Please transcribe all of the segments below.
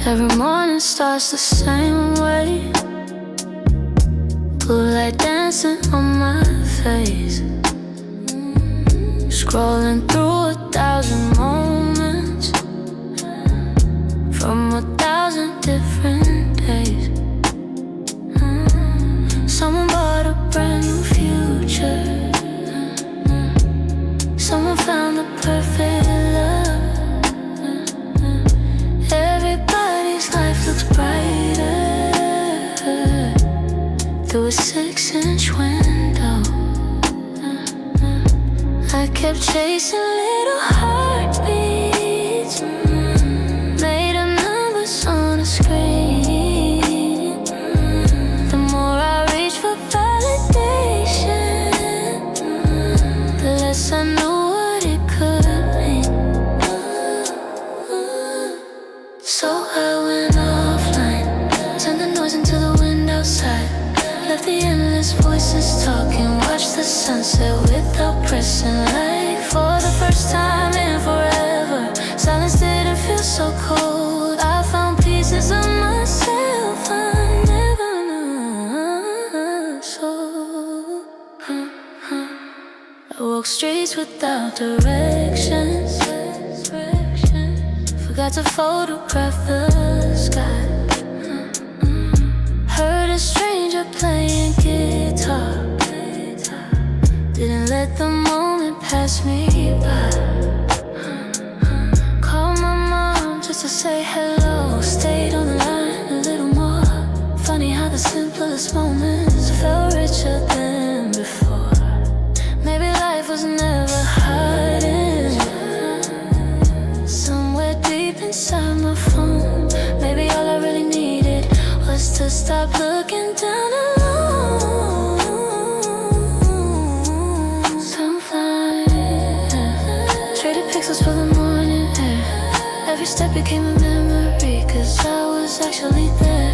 Every morning starts the same way. Blue light dancing on my face. Scrolling through 1,000 moments from 1,000 different days. Someone bought a brand new future. Someone found the perfect love. Everybody's life looks brighter through a 6-inch window. I kept chasing little heartbeats, made of numbers on a screen. The more I reached for validation, the less I knew what it could mean. So I went offline, turned the noise into the wind outside, left the endless voices talking, watched the sunset without pressing like for the first time in forever. Silence didn't feel so cold. I found pieces of myself I never knew. So I walked streets without directions, forgot to photograph the sky. Heard a stranger playing guitar, didn't let the moment pass me by. Called my mom just to say hello, stayed on the line a little more. Funny how the simplest moments felt richer than before. Maybe life was never hiding somewhere deep inside my phone. Maybe all I really needed was to stop looking down alone. Traded pixels for the morning air. Every step became a memory, cause I was actually there.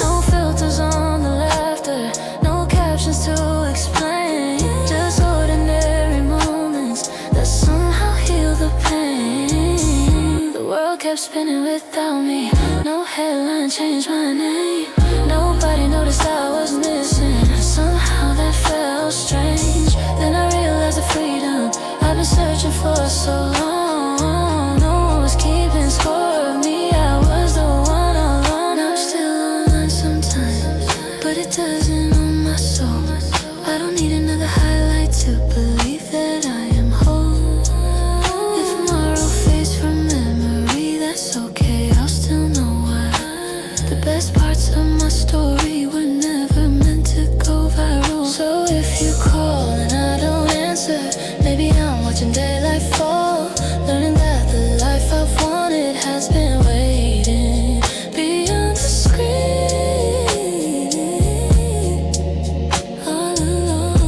No filters on the laughter, no captions to explain, just ordinary moments that somehow heal the pain. The world kept spinning without me, no headline changed my name. Nobody noticed I was missing, somehow that felt strange. Then I realized the freedom I've been searching for so long. No one was keeping score of me, I was the one alone. I'm still online sometimes, but it doesn't own my soul. I don't need another highlight to believe that I am whole. If tomorrow fades from memory, that's okay, I'll still know why. The best parts of my story were never meant to go viral. So if you call and I don't answer, maybe I'm watching daylight fall, learning that the life I've wanted has been waiting beyond the screen, all alone.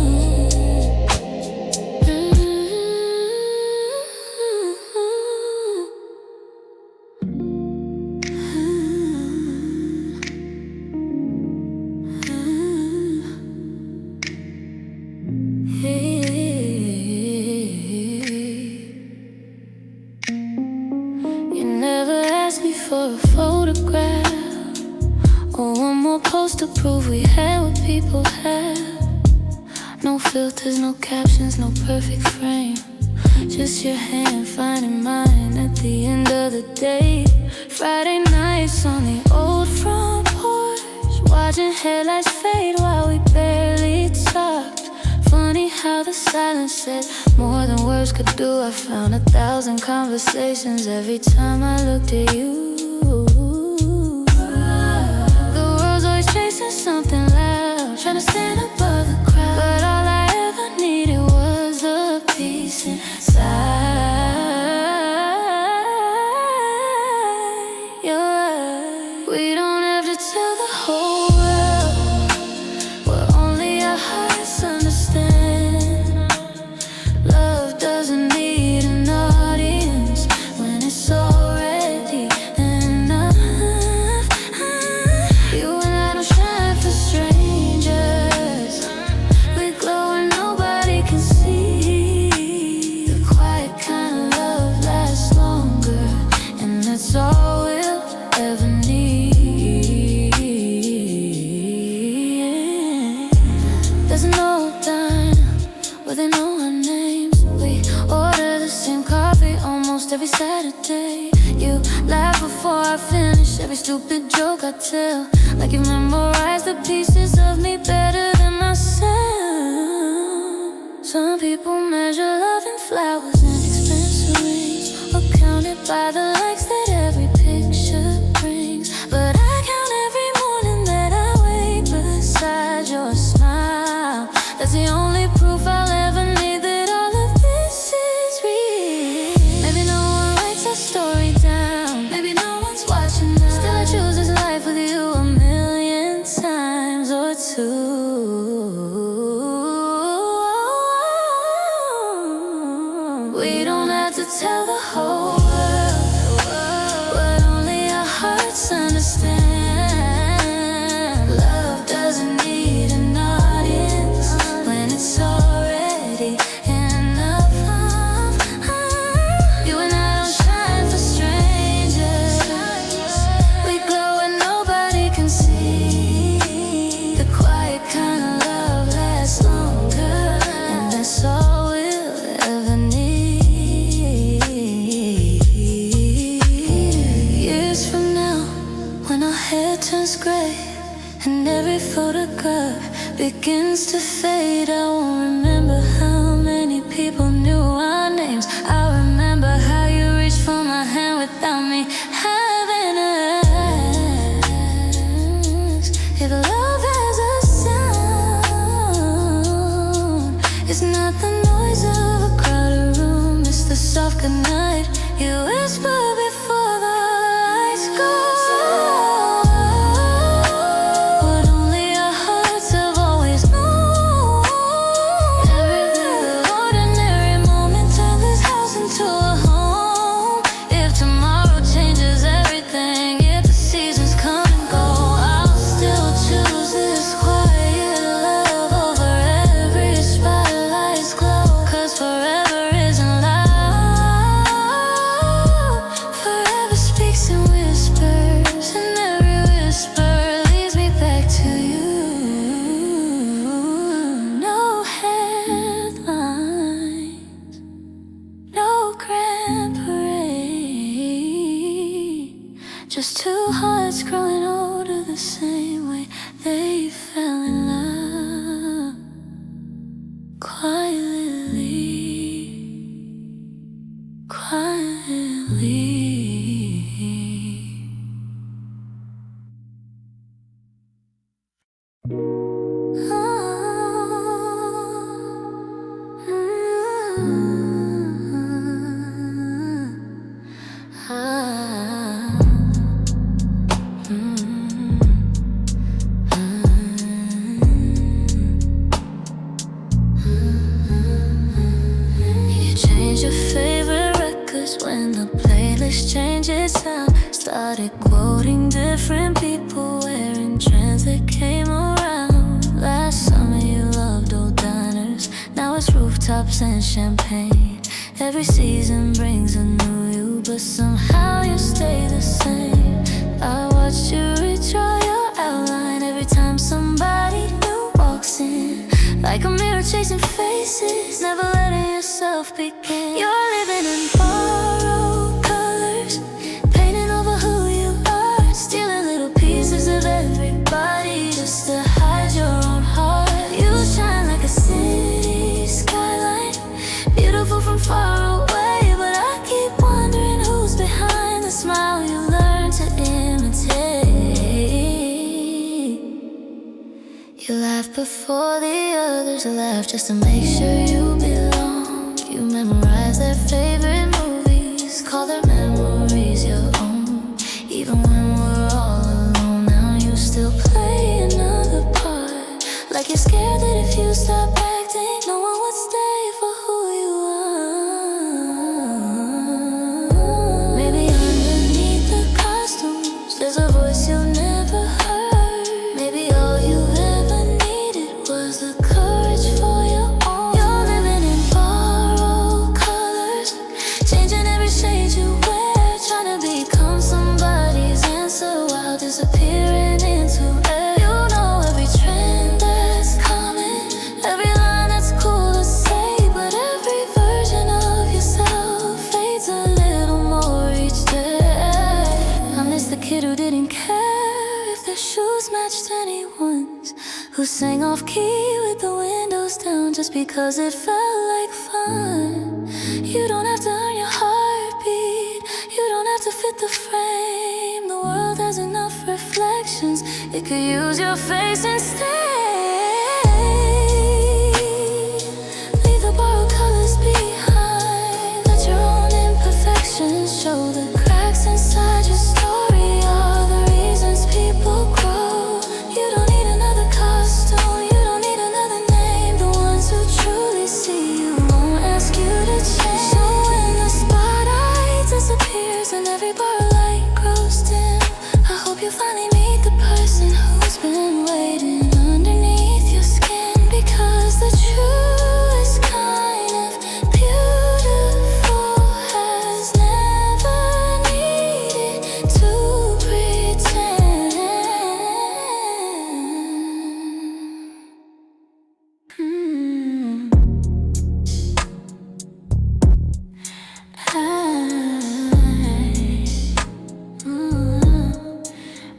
You never asked me for a photograph or one more post to prove we had what people have. No filters, no captions, no perfect frame, just your hand finding mine at the end of the day. Friday nights on the old front porch, watching headlights fade while we barely talked. Funny how the silence said more than words could do. I found 1,000 conversations every time I looked at you. The world's always chasing something loud, trying to stand above the crowd, but all I ever needed was a peace inside. You're right, we don't have to tell the whole world what only our hearts understand. Love doesn't need an audience when it's already enough. You and I don't shine for strangers, we glow and nobody can see. The every Saturday. You laugh before I finish every stupid joke I tell, like you memorize the pieces of me better than myself. Some people measure love in flowers and expensive rings, or count it by the likes that every picture brings. But I count every morning that I wake beside your smile. That's the only proof I'll ever need that all of this is real. Maybe no one writes our story down, maybe no one's watching now. Still I choose this life with you a million times or two. We don't have to tell the whole world what only our hearts understand. Love doesn't need an audience when it's already enough. You and I don't shine for strangers, we glow when nobody can see. The quiet kind of love lasts longer, and that's all we'll ever need. Years from now, when our hair turns gray and every photograph begins to fade, I won't remember how many people knew our names. I remember how you reached for my hand without me having to ask. If love has a sound, it's not the noise of a crowded room, it's the soft goodnight you whisper before the lights go out. What only our hearts have always known. Every little ordinary moment turn this house into a home. If tomorrow changes everything, if the seasons come and go, I'll still choose this quiet love over every spotlight's glow. 'Cause forever isn't loud, forever speaks in whispers, and every whisper leads me back to you. No headlines, no grand parade, just two hearts growing older the same way they fell in love, quietly, quietly. You change your favorite records when the playlist changes sound. Started quoting different people wearing trends that came around. Last summer you loved old diners, now it's rooftops and champagne. Every season brings a new you, but somehow you stay the same. I watched you redraw your outline every time somebody new walks in, like a mirror chasing faces, never letting yourself begin. You're living in borrowed colors, painting over who you are, stealing little pieces of everybody just to hide your own heart. You shine like a city skyline, beautiful from far away, but I keep wondering who's behind the smile you learn to imitate. You laugh before the others laugh just to make sure you belong. You memorize their favorite movies, call their memories your own. Even when we're all alone now, you still play another part, like you're scared that if you stop acting, no one would stay for who you are. Maybe underneath the costumes there's a voice you never heard. Maybe all you ever needed was the courage for your own. You're living in borrowed colors, changing every shade you wear, trying to become somebody's answer while disappearing into air. You know every trend that's coming, every matched anyone's, who sang off key with the windows down just because it felt like fun. You don't have to earn your heartbeat, you don't have to fit the frame. The world has enough reflections, it could use your face instead. Leave the borrowed colors behind, let your own imperfections show the cracks inside your story. All the reasons people grow. You don't need another costume, you don't need another name. The ones who truly see you won't ask you to change. So when the spotlight disappears and every bar light grows dim, I hope you finally meet the person who's been waiting underneath your skin. Because the truest kind of beautiful has never needed to pretend.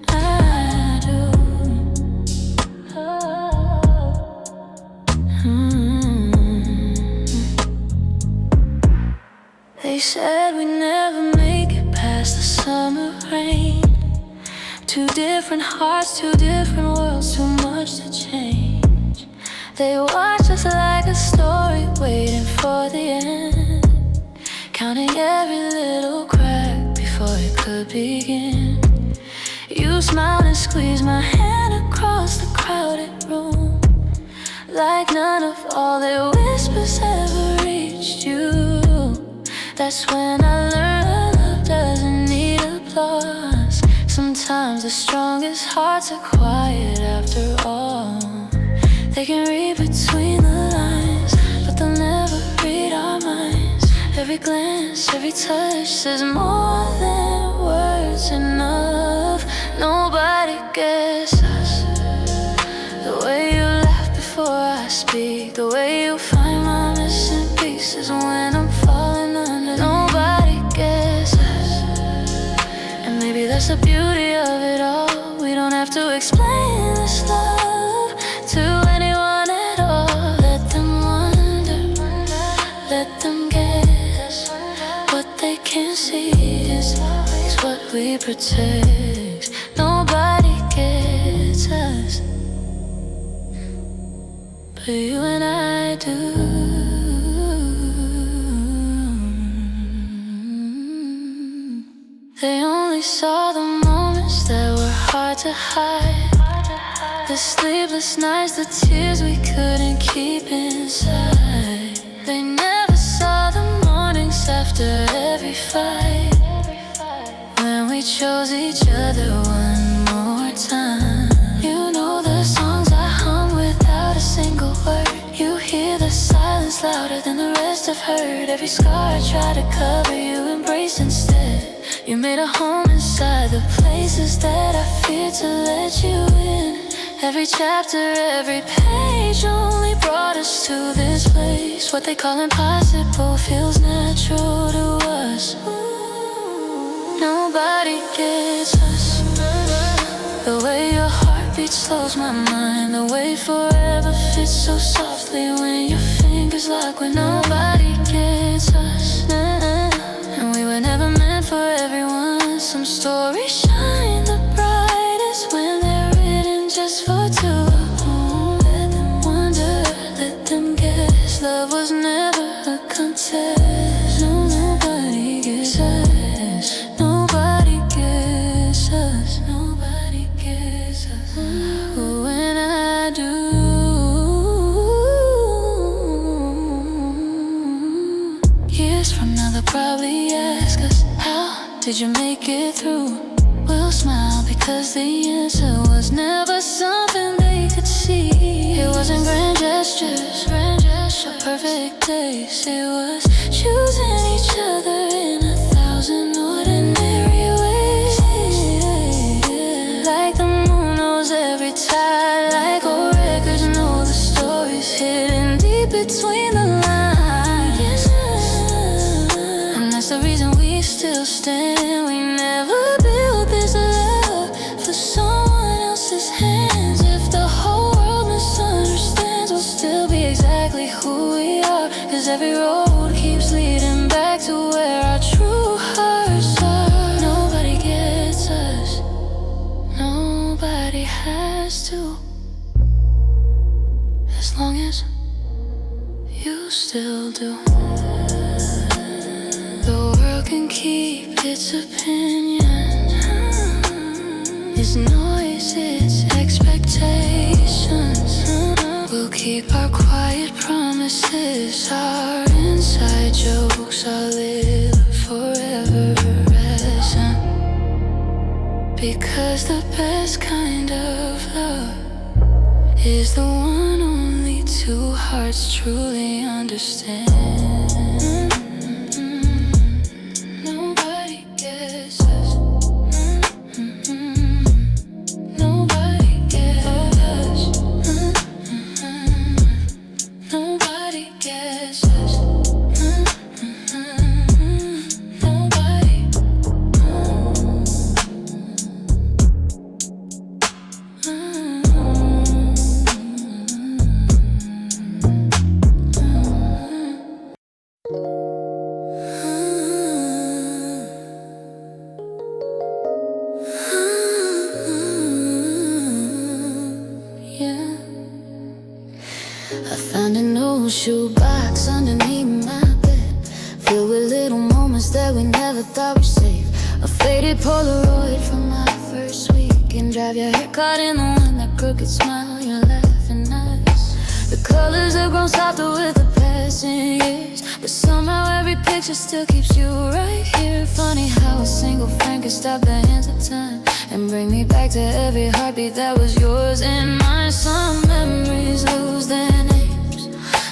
I do. They said we never make it past the summer rain. Two different hearts, two different worlds, too much to change. They watch us like a story waiting for the end, counting every little crack before it could begin. You smiled and squeezed my hand across the crowded room, like none of all their whispers ever reached you. That's when I learned love doesn't need applause. Sometimes the strongest hearts are quiet after all. They can read between the lines, but they'll never read our minds. Every glance, every touch says more than words enough. Nobody gets us. The way you laugh before I speak, the way you find my missing pieces when I'm falling under. Nobody gets us. And maybe that's the beauty of it all. We don't have to explain this love to anyone at all. Let them wonder, let them guess. What they can't see is what we protect. Nobody gets us, but you and I do. They only saw the moments that were hard to hide, the sleepless nights, the tears we couldn't keep inside. They never saw the mornings after every fight, when we chose each other one more time. You know the songs I hum without a single word. You hear the silence louder than the rest have heard. Every scar I try to cover, you embrace instead. You made a home inside the places that I feared to let you in. Every chapter, every page only brought us to this place. What they call impossible feels natural to us. Nobody gets us. The way your heartbeat slows my mind, the way forever fits so softly when your fingers lock. When nobody gets us, and we were never meant for everyone. Some stories shine the brightest when they're written just for two. Let them wonder, let them guess. Love was never a contest. No, nobody gets us. Nobody gets us. Nobody gets us. When I do. Years from now they'll probably ask us, how did you make it through? We'll smile because the answer was never something they could see. It wasn't grand gestures, or perfect days. It was choosing each other in 1,000 ordinary ways. Like the moon knows every tide, like old records know the stories hidden deep between the lines. And that's the reason we still stand. We never built this love for someone else's hand. every road keeps leading back to where our true hearts are. Nobody gets us, nobody has to, as long as you still do. The world can keep its opinion, its noise, its expectations. We'll keep our quiet promises, our inside jokes, our live forever present. Because the best kind of love is the one only two hearts truly understand. Nobody gets us. Nobody gets us. Nobody gets us. Nobody. Yeah. I found an old shoebox underneath my bed, filled with little moments that we never thought we'd save. A faded Polaroid from my first weekend drive, your hair caught in the wind, that crooked smile, you're laughing at us. The colors have grown softer with the passing years, but somehow every picture still keeps you right here. Funny how a single frame can stop the hands of time and bring me back to every heartbeat that was yours and mine. Some memories lose their names,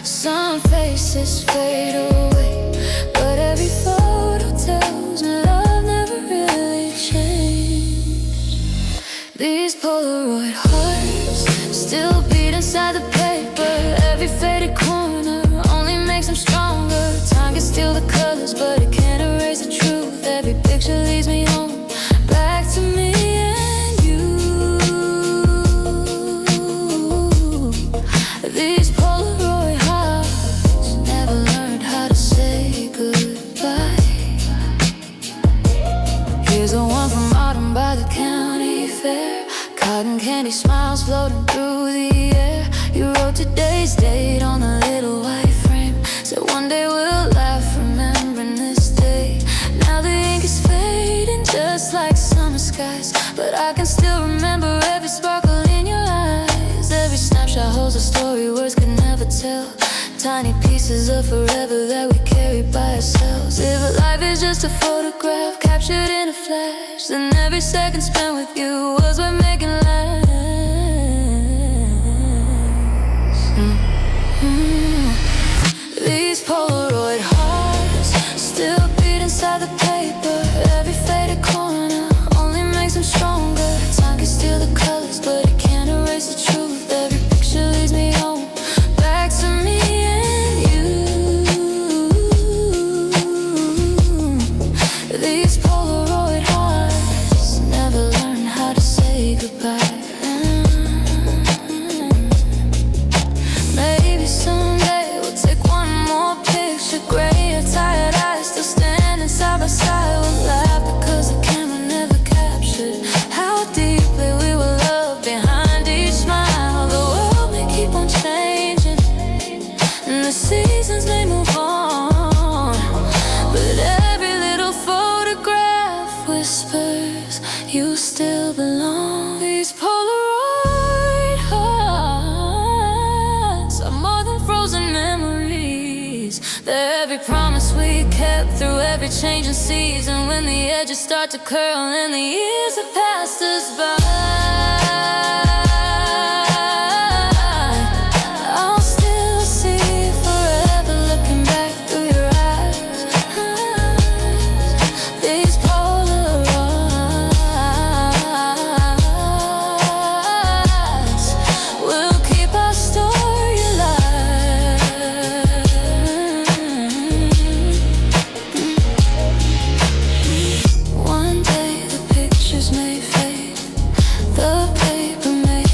some faces fade away, but every photo tells me love never really changed. These Polaroid hearts still beat inside the paper, every faded corner only makes them stronger. Time can steal the colors, but it can't erase the truth. Every picture leads me home, back to me and you. These Polaroid hearts never learned how to say goodbye. Here's a one from autumn by the county fair, cotton candy smiles floating through the air. You wrote today's date on a little white frame, said one day we'll laugh remembering this day. Now the ink is fading just like summer skies, but I can still remember every sparkle in your eyes. Every snapshot holds a story words could never tell, tiny pieces of forever that we carry by ourselves. If life is just a photograph captured in a flash, then every second spent with you was worth making last. These Polaroid hearts still beat inside the paper, every faded corner only makes them stronger. Time can steal the colors, but it can't erase the truth. Every picture leads me home, back to me and you. These Polaroid hearts never learn how to say goodbye. Maybe someday we'll take one more picture, gray or tired eyes still standing side by side. We'll laugh because the camera never captured how deeply we were loved behind each smile. The world may keep on changing and the seasons may move on, but every little photograph whispers you still belong. These Polaroid hearts are more than frozen memories. They're every promise we kept through every changing season. When the edges start to curl and the years have passed us by, I'll still see you forever looking back through your eyes. These Polaroids will keep our story alive. One day the pictures may fade, the paper may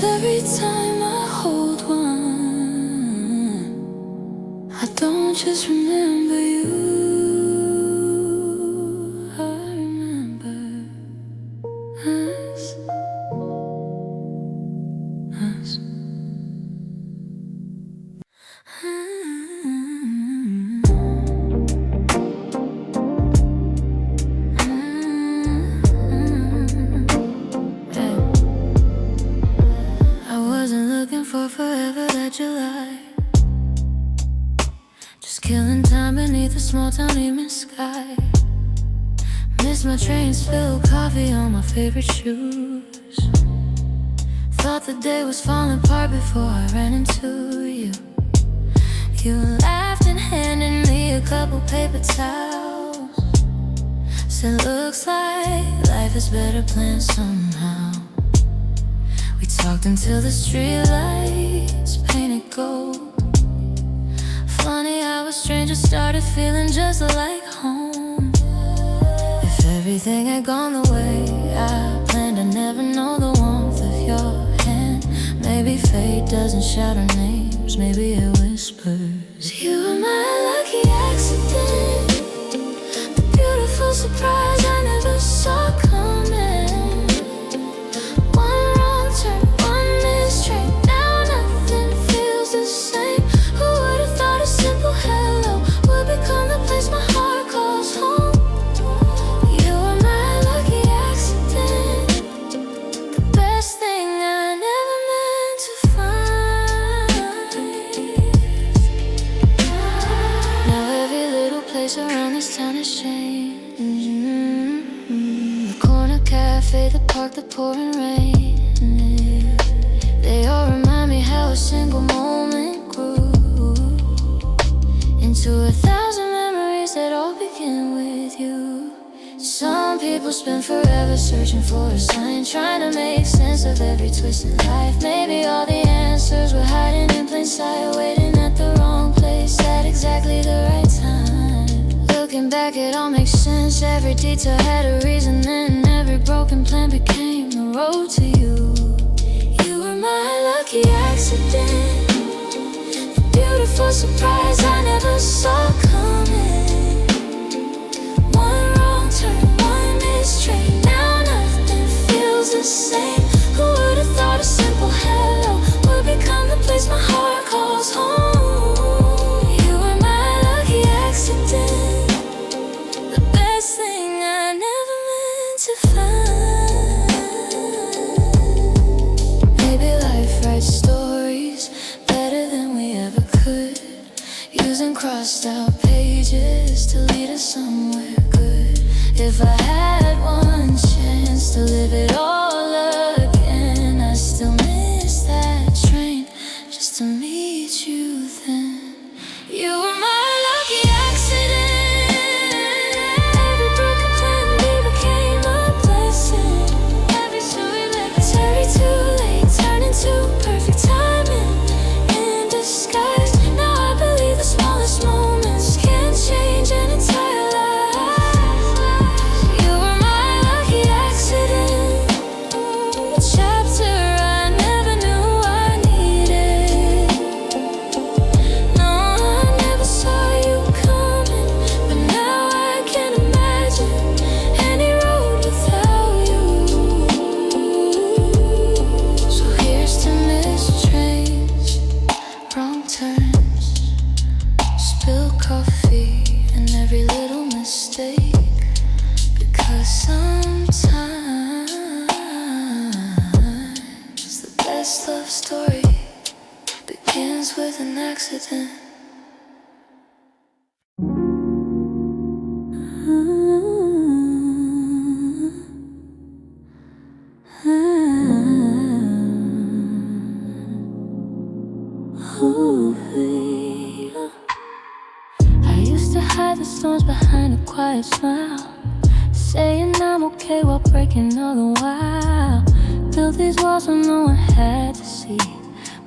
every time I hold one, I don't just remember you, I remember us. I wasn't looking for forever that July, just killing time beneath a small town evening sky. Missed my train, spilled coffee on my favorite shoes. Thought the day was falling apart before I ran into you. You laughed and handed me a couple paper towels. Said looks like life is better planned somehow. We talked until the street lights painted gold. Funny how a stranger started feeling just like home. If everything had gone the way I planned, I'd never know the warmth of your hand. Maybe fate doesn't shout our names, maybe it whispers. You were my lucky accident, the beautiful surprise I never saw coming. One wrong turn, one missed train, now nothing feels the same. Who would have thought a simple hello would become the place my heart calls home? You were my lucky accident, the best thing I never meant to find. Now every little place around this town has changed. The corner cafe, the park, the pouring rain, they all remind me how a single moment grew into 1,000 memories that all begin with you. Some people spend forever searching for a sign, trying to make sense of every twist in life. Maybe all the answers were hiding in plain sight, waiting at the wrong place at exactly the right time. Looking back, it all makes sense. Every detail had a reason, and every broken plan became the road to you. You were my lucky accident, the beautiful surprise I never saw coming. One wrong turn, one missed train, now nothing feels the same. Who would have thought a simple hello would become the place my heart calls home? You were my lucky accident, the best thing I never meant to find. Maybe life writes stories better than we ever could, using crossed out pages to lead us somewhere good. If I had one chance to live it all again, I still miss that train just to meet you then. You were my lucky accident, every broken plan became a blessing. Every story left very too late, turned into perfect timing in disguise. Now I believe the smallest moments can change an entire life. You were my lucky accident, a chapter I never knew I needed. No, I never saw you coming, but now I can't imagine any road without you. So here's to missed trains, wrong turns, spilled coffee, and every little mistake. Because sometimes the best love story begins with an accident. I used to hide the storms behind a quiet smile, saying I'm okay while breaking all the while. Built these walls so no one had to see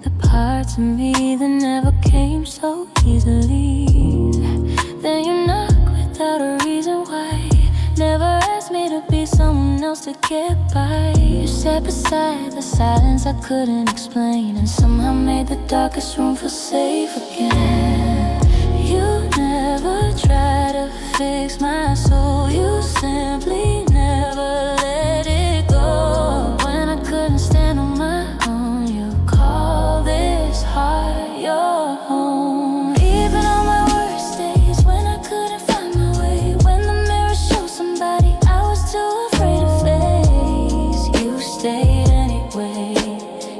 the parts of me that never came so easily. Then you knock without a reason why, never asked me to be need someone else to get by. You sat beside the silence I couldn't explain, and somehow made the darkest room feel safe again. You never tried to fix my soul, you simply never let it go. When I couldn't stand on my own, you called this heart your home. Even on my worst days, when I couldn't find my way, when the mirror showed somebody I was too afraid to face, you stayed anyway.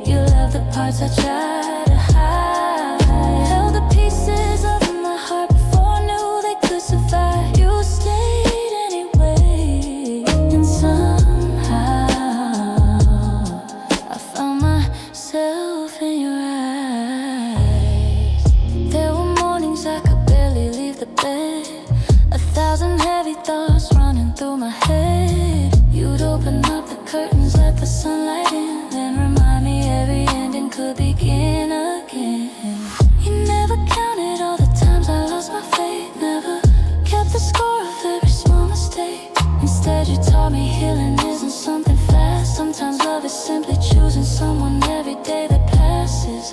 You loved the parts I tried to hide, held the pieces of my heart before I knew they could survive. You stayed anyway, and somehow I found myself in your eyes. There were mornings I could barely leave the bed, 1,000 heavy thoughts running through my head. You'd open up the curtains, let the sunlight in, then remind me every ending could begin again. You never counted all the times I lost my faith, never kept the score of every small mistake. Instead you taught me healing isn't something fast. Sometimes love is simply choosing someone every day that passes.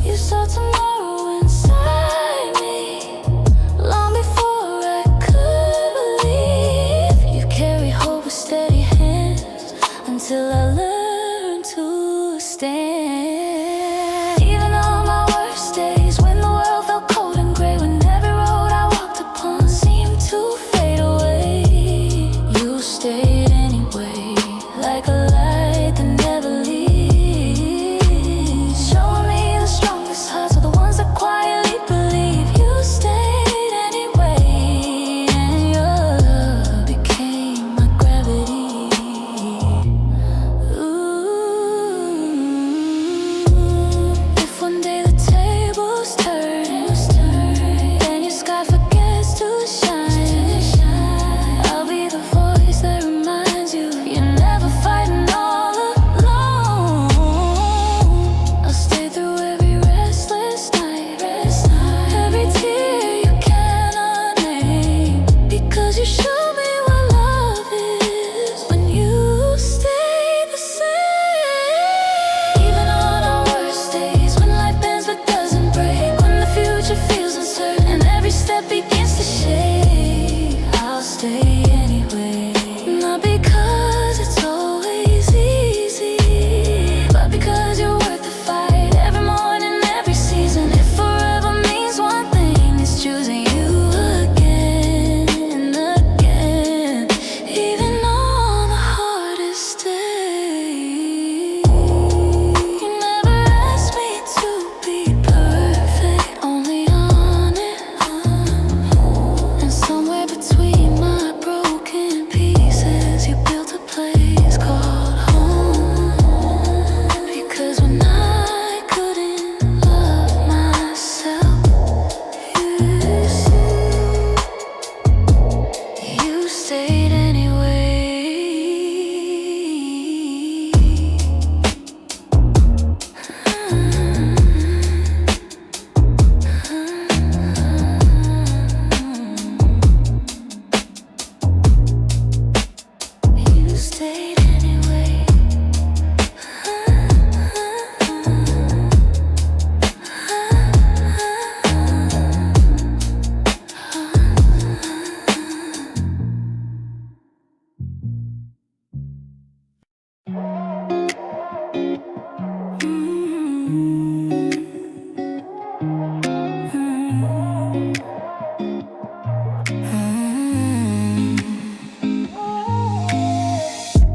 You saw tomorrow inside me, long before I could believe. You carry hope with steady hands until I learned to stand. Even on my worst days, when the world felt cold and gray, when every road I walked upon seemed to fade away, you stayed anyway, like a light that never leaves, showing me the strongest hearts are the ones that quietly believe. You stayed anyway, and your love became my gravity. If one day the tables turn and your sky forgets to shine, I'll be the voice that reminds you you're never fighting all alone. I'll stay through every restless night, every tear you cannot name, because you showed me what love is when you stay the same. Even on our worst days, when life bends but doesn't break, when the future feels uncertain and every step begins to shake, I'll stay anyway. Not because it's always easy, but because you're worth the fight. Every morning, every season, if forever means one thing, it's choosing you again and again. Even on the hardest days, you never asked me to be perfect, only honest. And somewhere between my broken pieces, you built a place called home. Because when I couldn't love myself, you stayed anyway. You stayed anyway.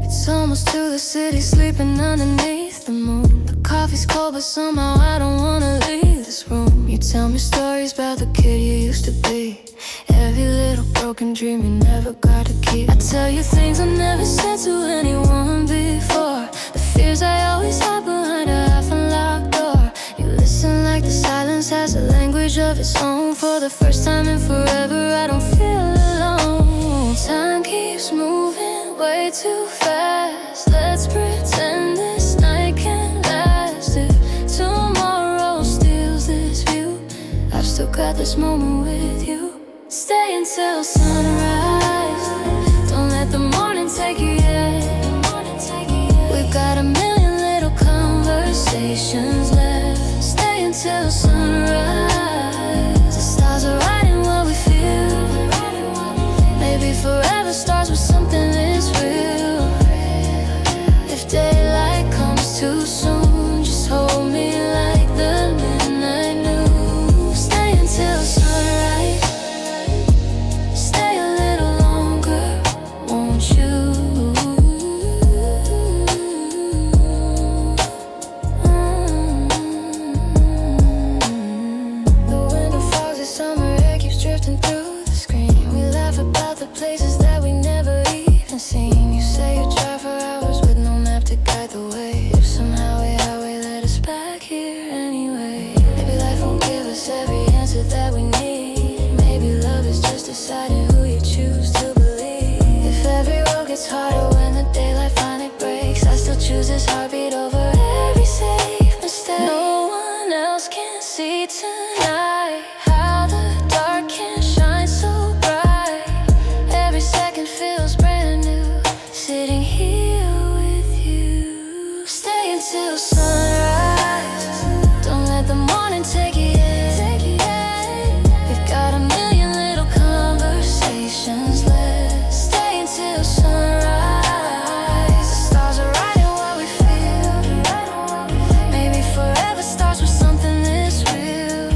It's almost to the city, sleeping underneath the moon. The coffee's cold, but somehow I don't wanna leave this room. You tell me stories about the kid you used to be, every little broken dream you never got to keep. I tell you things I never said to anyone before, the fears I always hide behind a half unlocked door. You listen like the silence has a language of its own. For the first time in forever, I don't feel alone. Time keeps moving way too fast. Let's pretend this night can last. If tomorrow steals this view, I've still got this moment with you. Stay until sunrise, don't let the morning gets harder when the daylight finally breaks. I still choose this heartbeat over every safe mistake. No one else can see tonight how the dark can shine so bright. Every second feels brand new, sitting here with you. Stay until sunrise, don't let the morning take you yet. We've got a million little conversations left. Stay until sunrise, the stars are writing what we feel. Maybe forever starts with something this real.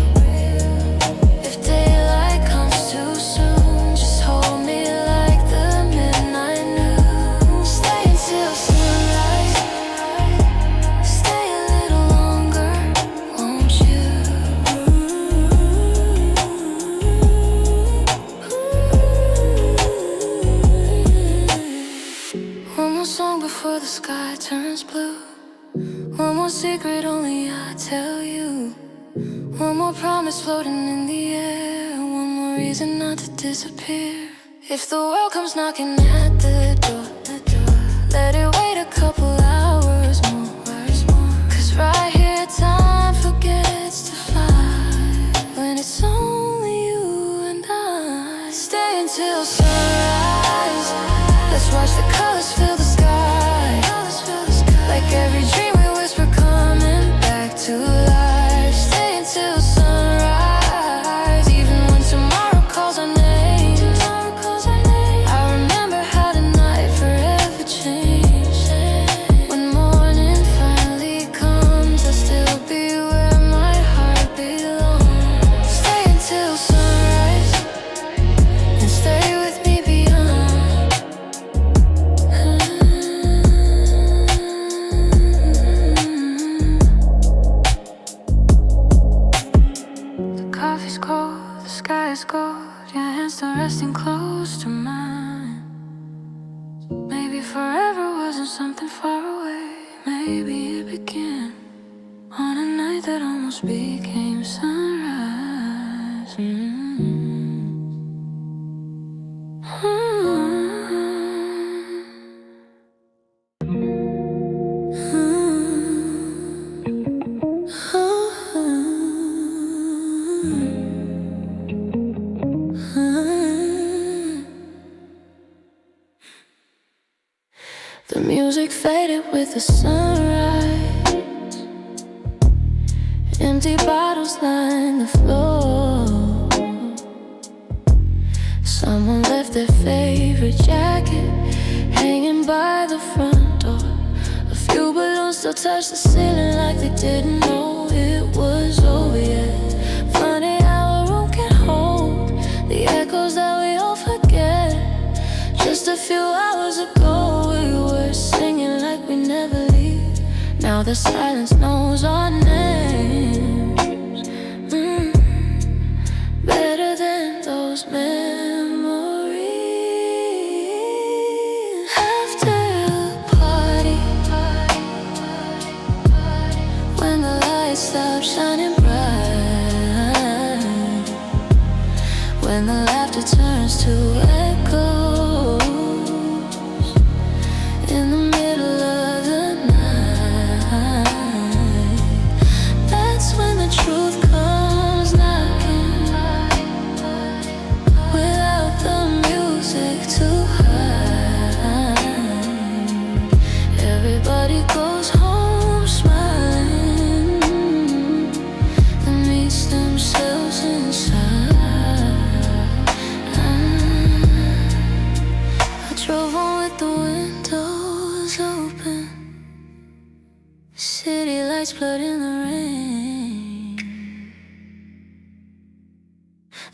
If daylight comes too soon, just hold me like the midnight noon. Stay until sunrise, stay a little longer, won't you? One more song before the sky turns blue. One more secret only I tell you. One more promise floating in the air. One more reason not to disappear. If the world comes knocking at the door, let it wait a couple hours more. 'Cause right here time forgets to fly when it's only you and I. Stay until sunrise, let's watch the colors fill the sky. Like every dream we whisper coming back to life. Stay until sunrise, even when tomorrow calls our name. I remember how the night forever changed. When morning finally comes, I'll still be where my heart belongs. Stay until sunrise, and stay with me beyond. The coffee's cold, the sky is gold, your hands still resting close to mine. Maybe forever wasn't something far away. Maybe it began on a night that almost became sunrise. The music faded with the sunrise. Empty bottles line the floor. Someone left their favorite jacket hanging by the front door. A few balloons still touch the ceiling like they didn't know it was over yet. Funny how a room can hold the echoes that we all forget. Just a few hours ago we were singing like we never leave. Now the silence knows our names. Better than those memories. After the party, when the lights stop shining bright, when the laughter turns to echoes in the middle of the night, that's when the truth comes knocking. Without the music to hide, everybody goes home smiling and meets themselves inside. I drove on with the windows open, city lights blurred in the rain.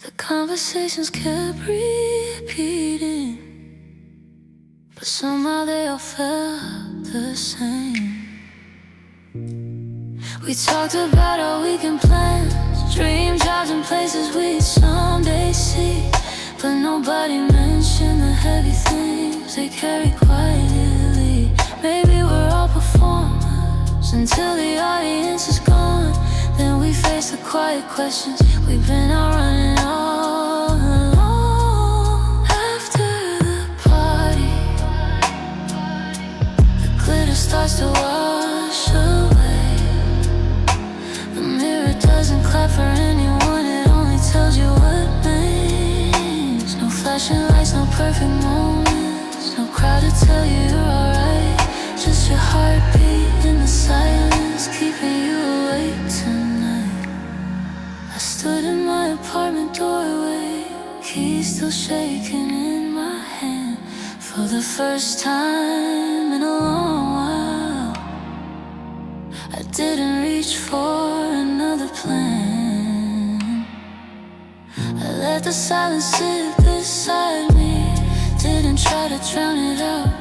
The conversations kept repeating, but somehow they all felt the same. We talked about our weekend plans, dream jobs and places we'd someday see, but nobody mentioned the heavy things they carry quietly. Maybe we're all performers until the audience is gone. Then we face the quiet questions we've been out running all along. After the party, starts to wash away. The mirror doesn't clap for anyone, it only tells you what names. No flashing lights, no perfect moments, no crowd to tell you you're alright. Just your heartbeat in the silence, keeping you awake tonight. I stood in my apartment doorway, keys still shaking in my hand. For the first time in a long while, I didn't reach for another plan. I let the silence sit beside me, didn't try to drown it out.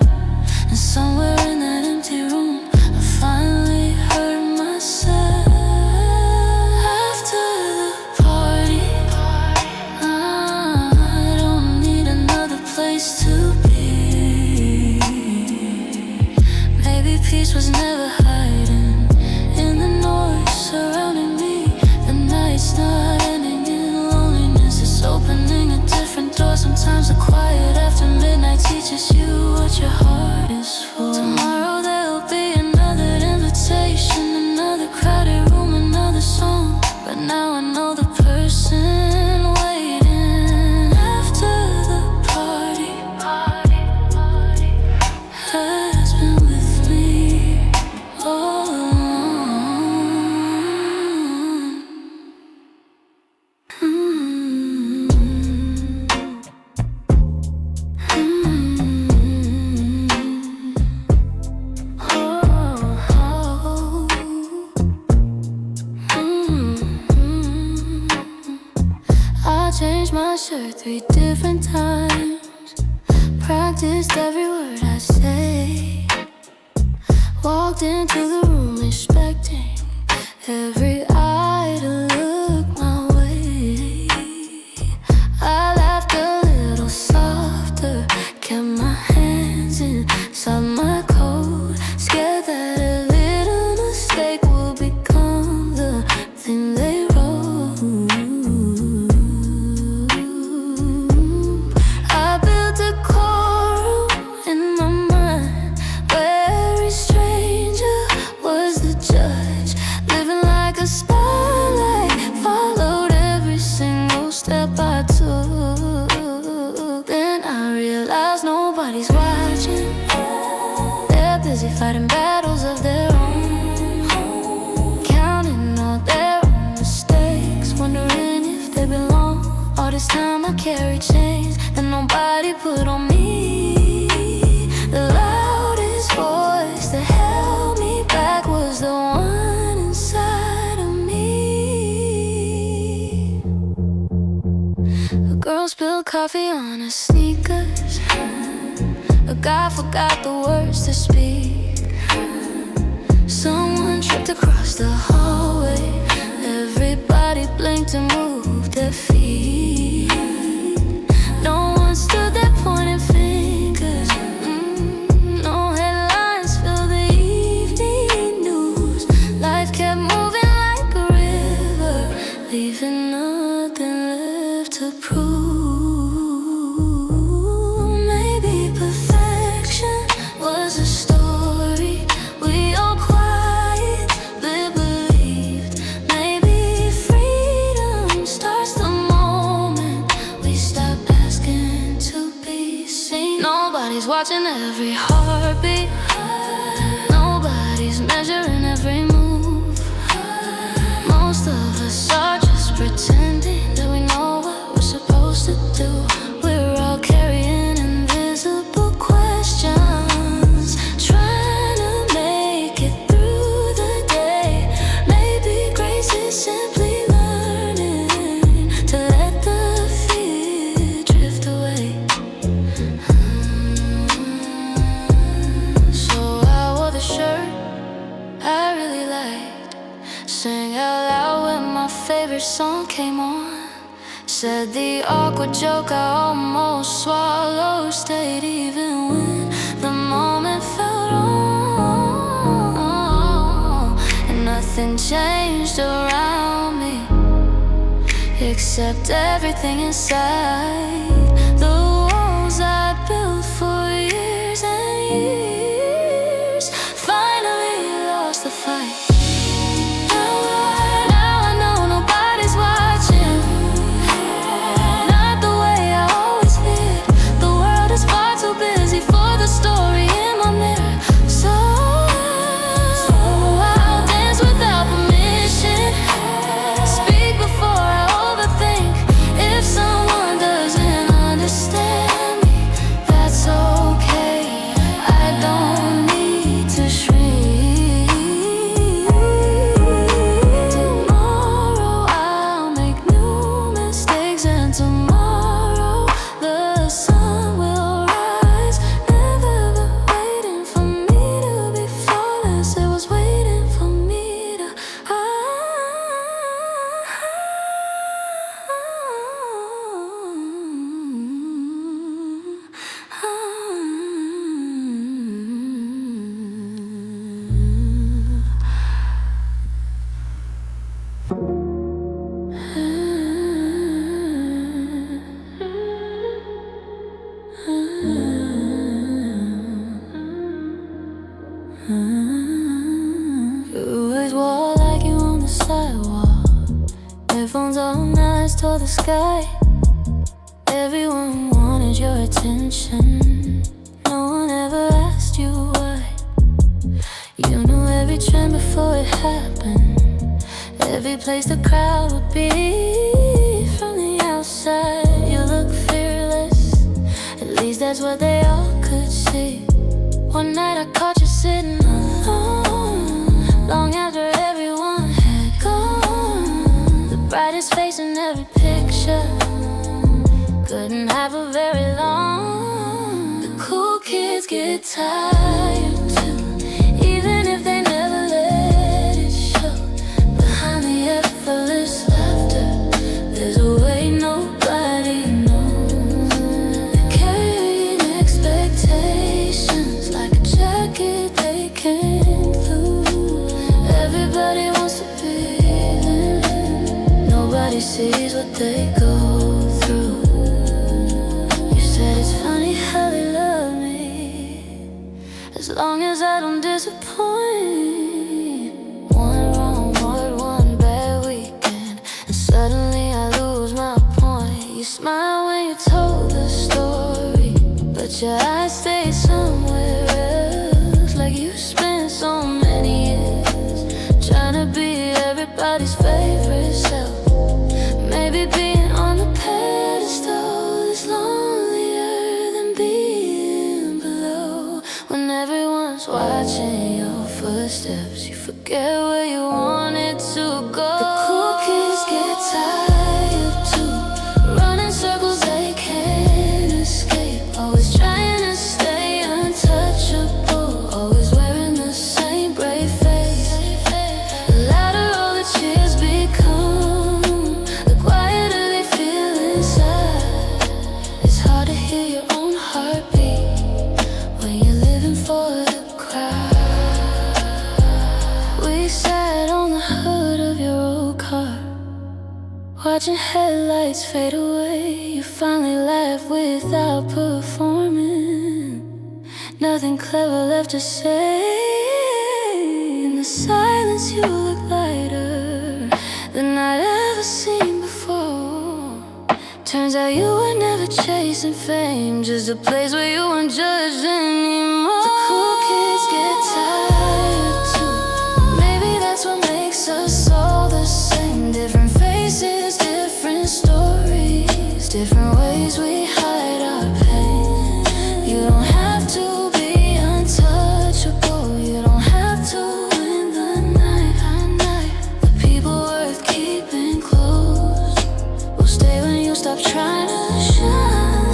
And somewhere in that empty room, I finally heard myself. After the party, I don't need another place to be. Maybe peace was never hiding in the noise surrounding me. The night's not ending in loneliness, it's opening a different door. Sometimes the quiet after midnight teaches you what your heart is for. Tomorrow there'll be another invitation, another crowded room, another song. But now I know the person waiting after the party has been with me all along. I changed my shirt 3 different times, practiced every word I say, walked into the room expecting every eye to look my way. I laughed a little softer, kept my hands inside my coat, scared that a little mistake will become the thing they wrote. I built a courtroom in my mind where every stranger was the judge, living like a spotlight, followed every single step I took. Then I realized nobody's watching, they're busy fighting battles of their own, counting all their own mistakes, wondering if they belong. All this time I carried chains that nobody put on me. The loudest voice that held me back was the one inside of me. A girl spilled coffee on her sneakers, a guy forgot the words to speak, someone tripped across the hallway, everybody blinked and moved their feet. No one stood there pointing fingers, no headlines filled the evening news. Life kept moving like a river, leaving nothing left to prove. Maybe perfection was a story we all quietly believed. Maybe freedom starts the moment we stop asking to be seen. Nobody's watching every heartbeat, nobody's measuring every move. Most of us are just pretending that we know what we're supposed to do. We're all carrying invisible questions, trying to make it through the day. Maybe grace is simply learning to let the fear drift away. So I wore the shirt I really liked, sang out loud when my favorite song came on, said the awkward joke I almost swallowed, stayed even when the moment felt wrong. And nothing changed around me except everything inside. The walls I built for years and years eyes toward the sky. Everyone wanted your attention. No one ever asked you why. You knew every trend before it happened, every place the crowd would be. From the outside, you look fearless. At least that's what they all could see. One night I caught you sitting alone, long after everyone had gone. The brightest face in every picture couldn't have for very long. The cool kids get tired too, even if they never let it show. Behind the effortless laughter, there's a way nobody knows. They're carrying expectations like a jacket they can't lose. Everybody wants to be them, nobody sees what they go through. You said it's funny how they love me, as long as I don't disappoint. One wrong word, one bad weekend, and suddenly I lose my point. You smile when you told the story, but your eyes stay somewhere else. Like you spent so many years trying to be everybody's favorite self. Maybe being on the pedestal is lonelier than being below. When everyone's watching your footsteps, you forget where you wanted to go. The cool kids get tired too, running circles they can't escape. Always trying to stay untouchable, always wearing the same brave face. The louder all the cheers become, the quieter they feel inside. It's hard to hear your own heartbeat when you're living for the crowd. We sat on the hood of your old car, watching headlights fade away. You finally laughed without performing, nothing clever left to say. In the silence you look lighter than I'd ever seen before. Turns out you were never chasing fame, just a place where you weren't judged anymore. The cool kids get tired too, maybe that's what makes us all the same. Different faces, different stories, different ways we hide our pain. You don't have to be untouchable, you don't have to win the night. The people worth keeping close will stay when you stop trying to shine.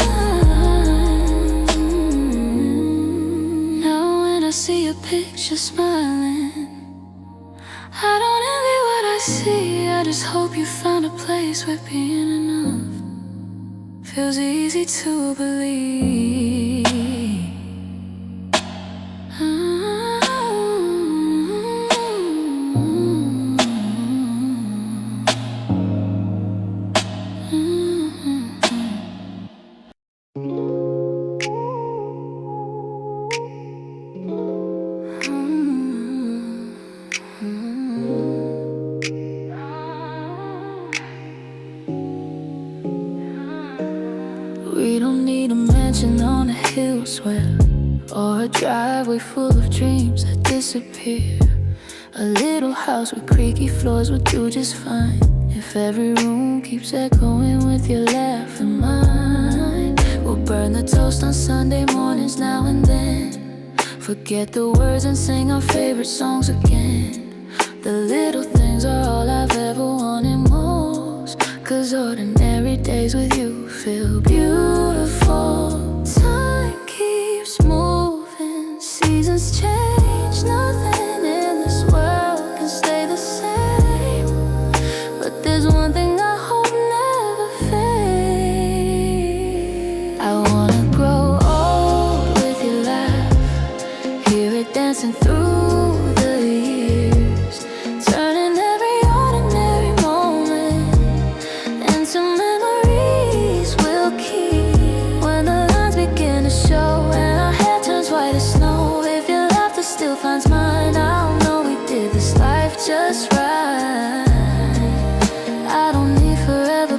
Now when I see your picture smiling, I don't envy what I see, I just hope you found a place where being enough feels easy to believe. We don't need a mansion on a hill swell, or a driveway full of dreams that disappear. A little house with creaky floors would do just fine, if every room keeps echoing with your laugh and mine. We'll burn the toast on Sunday mornings now and then, forget the words and sing our favorite songs again. The little things are all I've ever wanted most, 'cause ordinary days with you feel beautiful. Time keeps moving, seasons change, nothing in this world can stay the same. But there's one thing I hope never fades. I wanna grow old with your laugh, hear it dancing through the years, turning every ordinary moment into memories we'll keep. When the lines begin to show and our hair turns white as snow, if your laughter still finds mine, I'll know we did this life just right. I don't need forever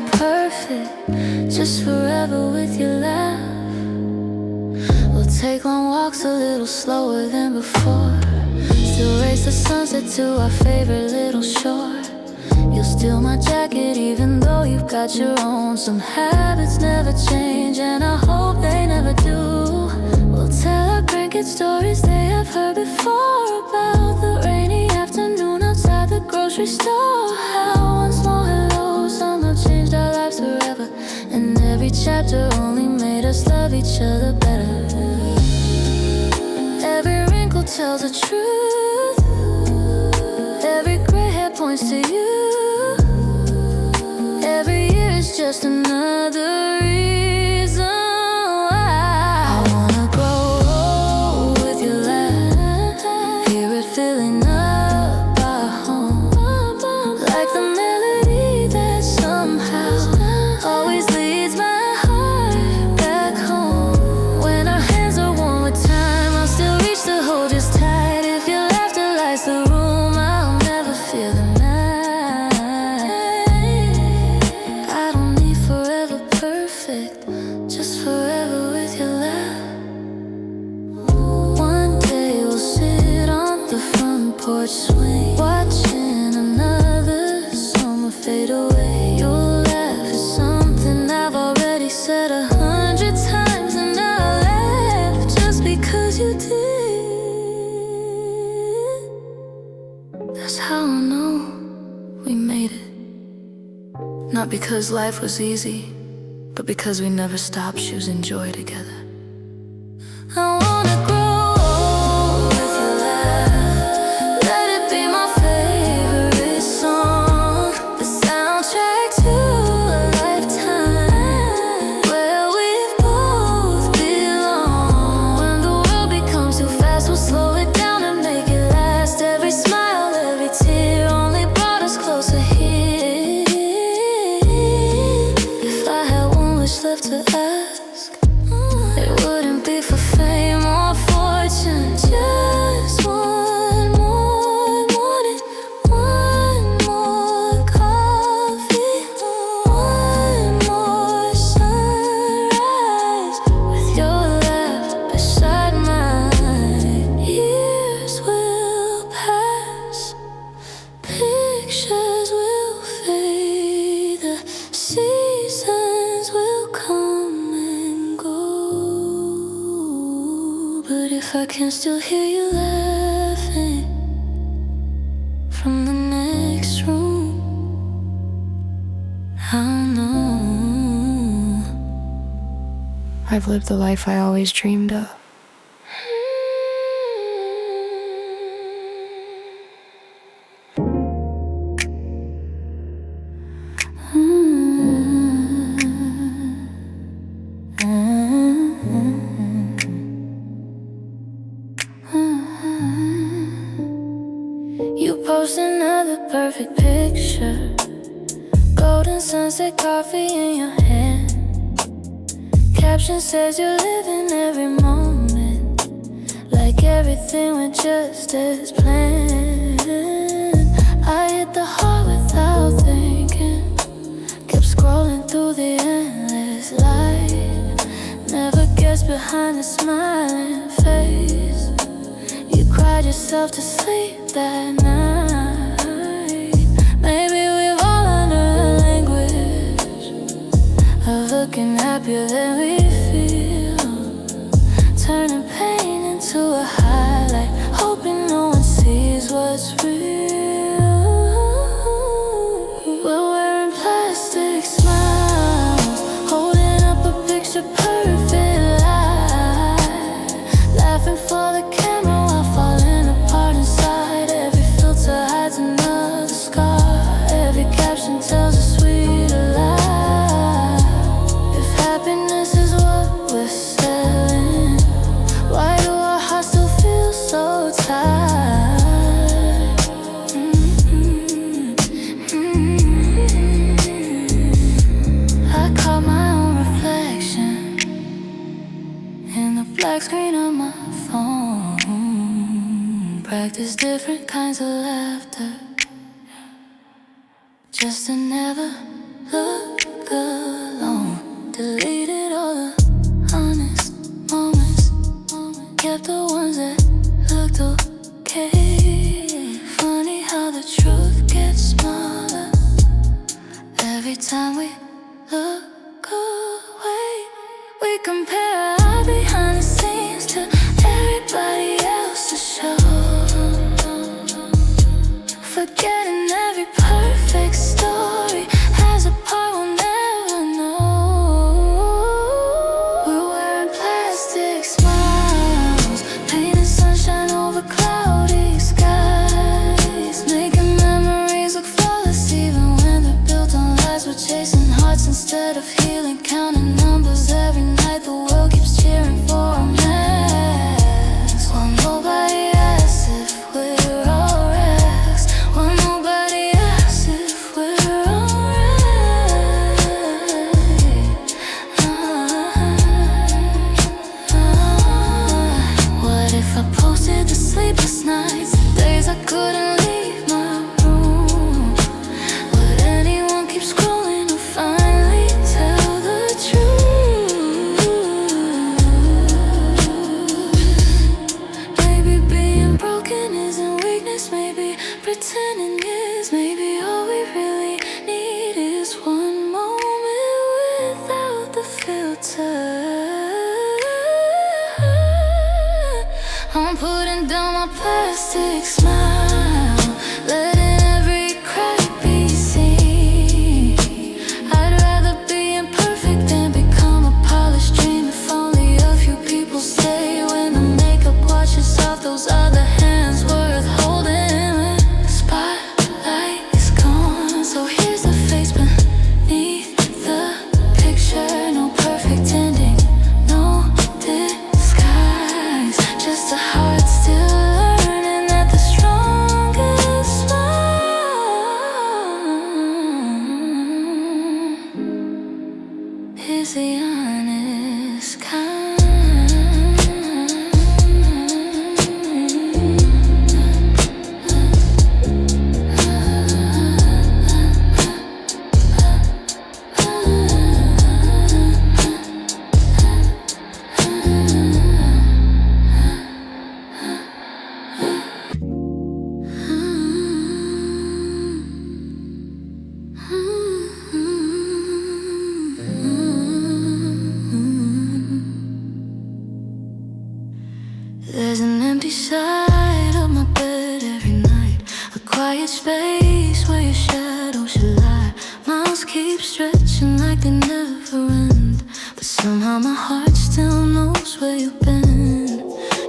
take long walks a little slower than before. Still race the sunset to our favorite little shore. You'll steal my jacket even though you've got your own. Some habits never change and I hope they never do. We'll tell our grandkids stories they have heard before, about the rainy afternoon outside the grocery store. How one small hello somehow changed our lives forever, and every chapter only made us love each other better. Every wrinkle tells the truth, every gray hair points to you. Every year is just another reason why I wanna grow old with your laugh. Hear it filling up our home, like the melody that somehow always leads my heart back home. When our hands are warm with time, I'll still reach to hold you tight. If your laughter lights the room, I'll never fear the night. I don't need forever perfect, just forever with your laugh. One day we'll sit on the front porch swing, watching another summer fade away. Your laugh is something I've already said 100 times, and I'll laugh just because you did. That's how I know we made it. Not because life was easy, but because we never stopped choosing joy together. I wanna grow old with your laugh. Let it be my favorite song, the soundtrack to a lifetime where we both belong. When the world becomes too fast, we'll slow it down and make it last. Every smile, every tear only brought us closer here. If I had one wish left to ask, it wouldn't be for fame or fortune. Just one more morning, one more coffee, one more sunrise with your laugh beside mine. Years will pass, pictures will fade, the seasons will come and go. But if I can still hear you laughing from the next room, I'll know I've lived the life I always dreamed of. You post another perfect picture, golden sunset coffee in your hand. Caption says you're living every moment, like everything went just as planned. I hit the heart without thinking, kept scrolling through the endless light. Never guessed behind the smiling face, you cried yourself to sleep that night. Maybe we've all learned a language of looking happier than we feel, turning pain into a highlight, hoping no one sees what's real. We're wearing plastic smiles, holding up a picture perfect life, laughing for the camera while falling apart inside. Every filter hides another scar, every caption tells a sweeter lie. If happiness is what we're selling, why do our hearts still feel so tight? I caught my own reflection in the black screen of my phone. Practice different kinds of laughter, just to never look alone. Deleted all the honest moments, time we look away, we compare our behind the scenes to everybody else's show, forgetting every perfect story has a part we'll never know. We're wearing plastic smiles, painting sunshine over cloudy skies, making memories look flawless even when they're built on lies. We're chasing hearts instead of healing, counting numbers every night. The world keeps cheering for a mess, while nobody asks if we're alright, while nobody asks if we're alright. What if I posted the sleepless nights, the days I couldn't leave my room? Would anyone keep scrolling or finally tell the truth? Maybe being broken isn't weakness, maybe pretending is. Maybe all we really need is one moment without the filter. I'm putting down my plastic smile, letting every crack be seen. I'd rather be imperfect than become a polished dream. If only a few people stay when the makeup washes off those other hands worth holding. When the spotlight is gone, so here's the face beneath the picture. No perfect ending, no disguise, just a heart still learning that the strongest one is the honest kind. There's an empty side of my bed every night, a quiet space where your shadow should lie. Miles keep stretching like they never end, but somehow my heart still knows where you've been.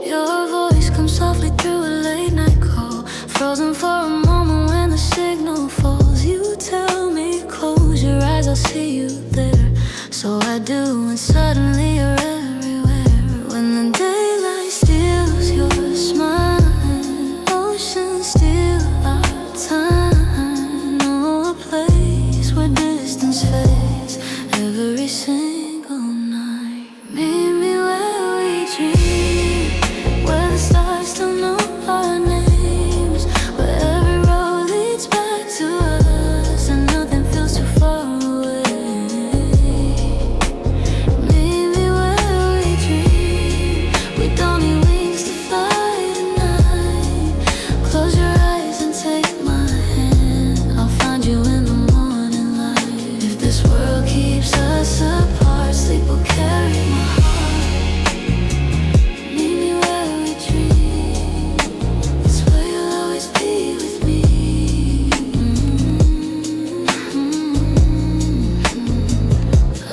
Your voice comes softly through a late night call, frozen for a moment when the signal falls. You tell me close your eyes, I'll see you there. So I do, and suddenly you're everywhere. When the daylight steals your smile, oceans steal our time. No, a place where distance fades every single night. Meet me where we dream, where the stars still know our names, where every road leads back to us and nothing feels too far away. Meet me where we dream, we don't need wings to fly tonight. Close your eyes and take my hand, I'll find you in the morning light. If this world keeps us apart, sleep will carry my heart. Meet me where we dream, it's where you'll always be with me.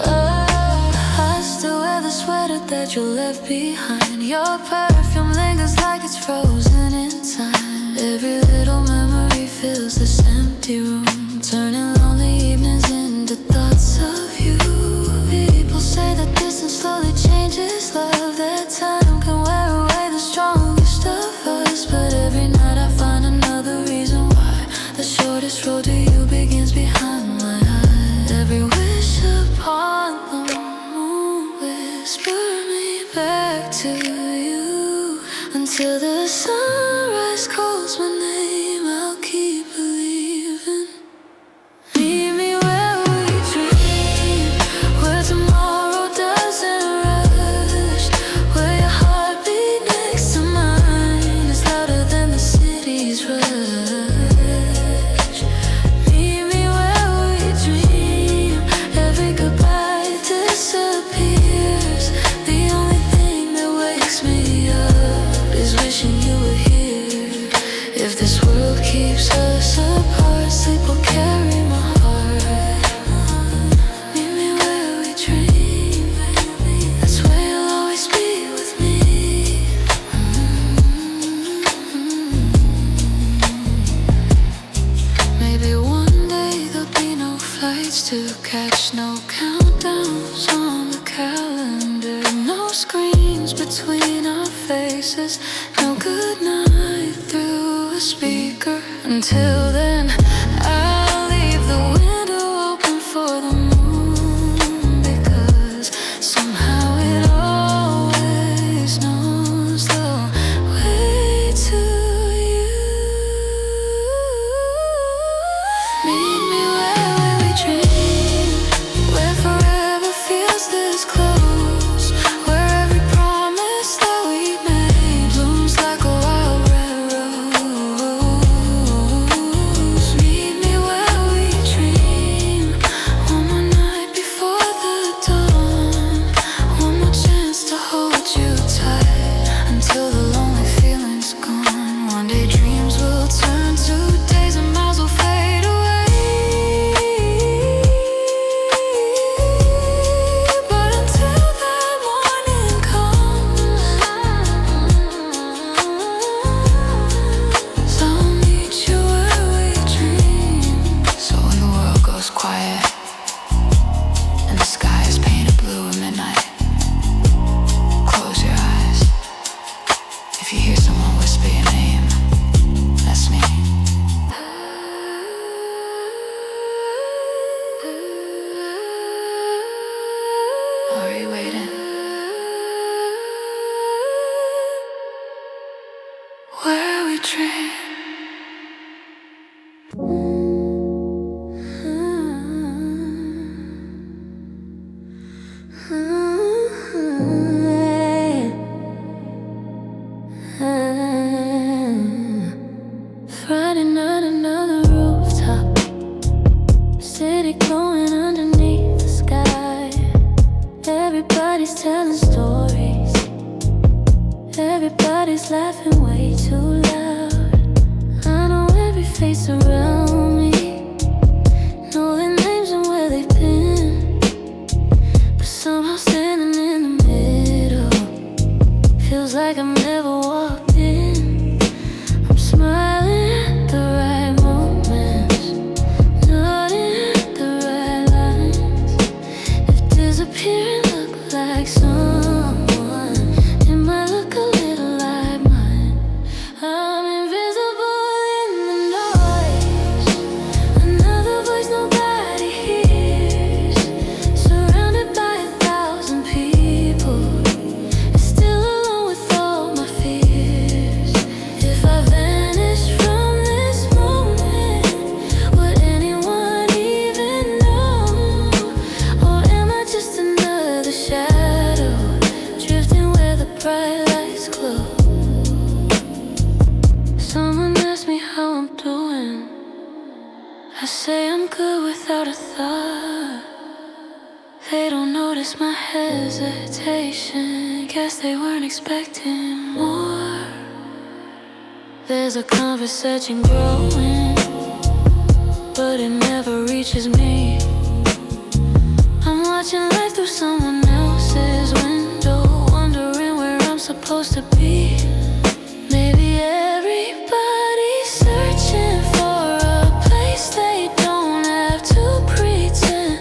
I still wear the sweater that you left behind. Your perfume lingers like it's frozen in time. Every little memory fills this empty room, turning lonely evenings into thoughts of you. People say that distance slowly changes love, that time can wear away the strongest of us. But every night I find another reason why the shortest road to you begins behind my eyes. Every wish upon the moon whisper me back to you. Until the sunrise calls my name, I'll keep believing. Meet me where we dream, where tomorrow doesn't rush, where your heartbeat next to mine is louder than the city's rush. beats to catch, no countdowns on the calendar, no screens between our faces, no goodnight through a speaker. Until then, I'll leave the window open for the moon, because somehow it always knows the way to you. Meet me where we dream, where forever feels this close, where every promise that we made blooms like a wild red rose. Meet me where we dream, one more night before the dawn, one more chance to hold you tight until the lonely feeling's gone. One day dreams will turn to days and miles will fade away, but until that morning comes, I'll meet you where we dream. So when the world goes quiet and the sky is painted blue at midnight, close your eyes. If you hear someone whisper your name, that's me. Are you waiting? Where we dream. Friday night, another rooftop, city glowing underneath the sky. Everybody's telling stories, everybody's laughing way too loud. I know every face around me, know their names and where they've been, but somehow standing in the middle feels like I've never walked in. I'm smiling at the right moments, nodding at the right lines. If disappearing look like someone, it might look a little like mine. I'm invisible in the noise, another voice nobody hears, surrounded by 1,000 people, still alone with all my fears. If I vanish from this moment, would anyone even know? Or am I just another shadow, drifting where the bright lights glow? Someone asked me how I'm doing, I say I'm good without a thought. They don't notice my hesitation, guess they weren't expecting more. There's a conversation growing, but it never reaches me. I'm watching life through someone else's window, wondering where I'm supposed to be. Maybe everybody's searching for a place they don't have to pretend.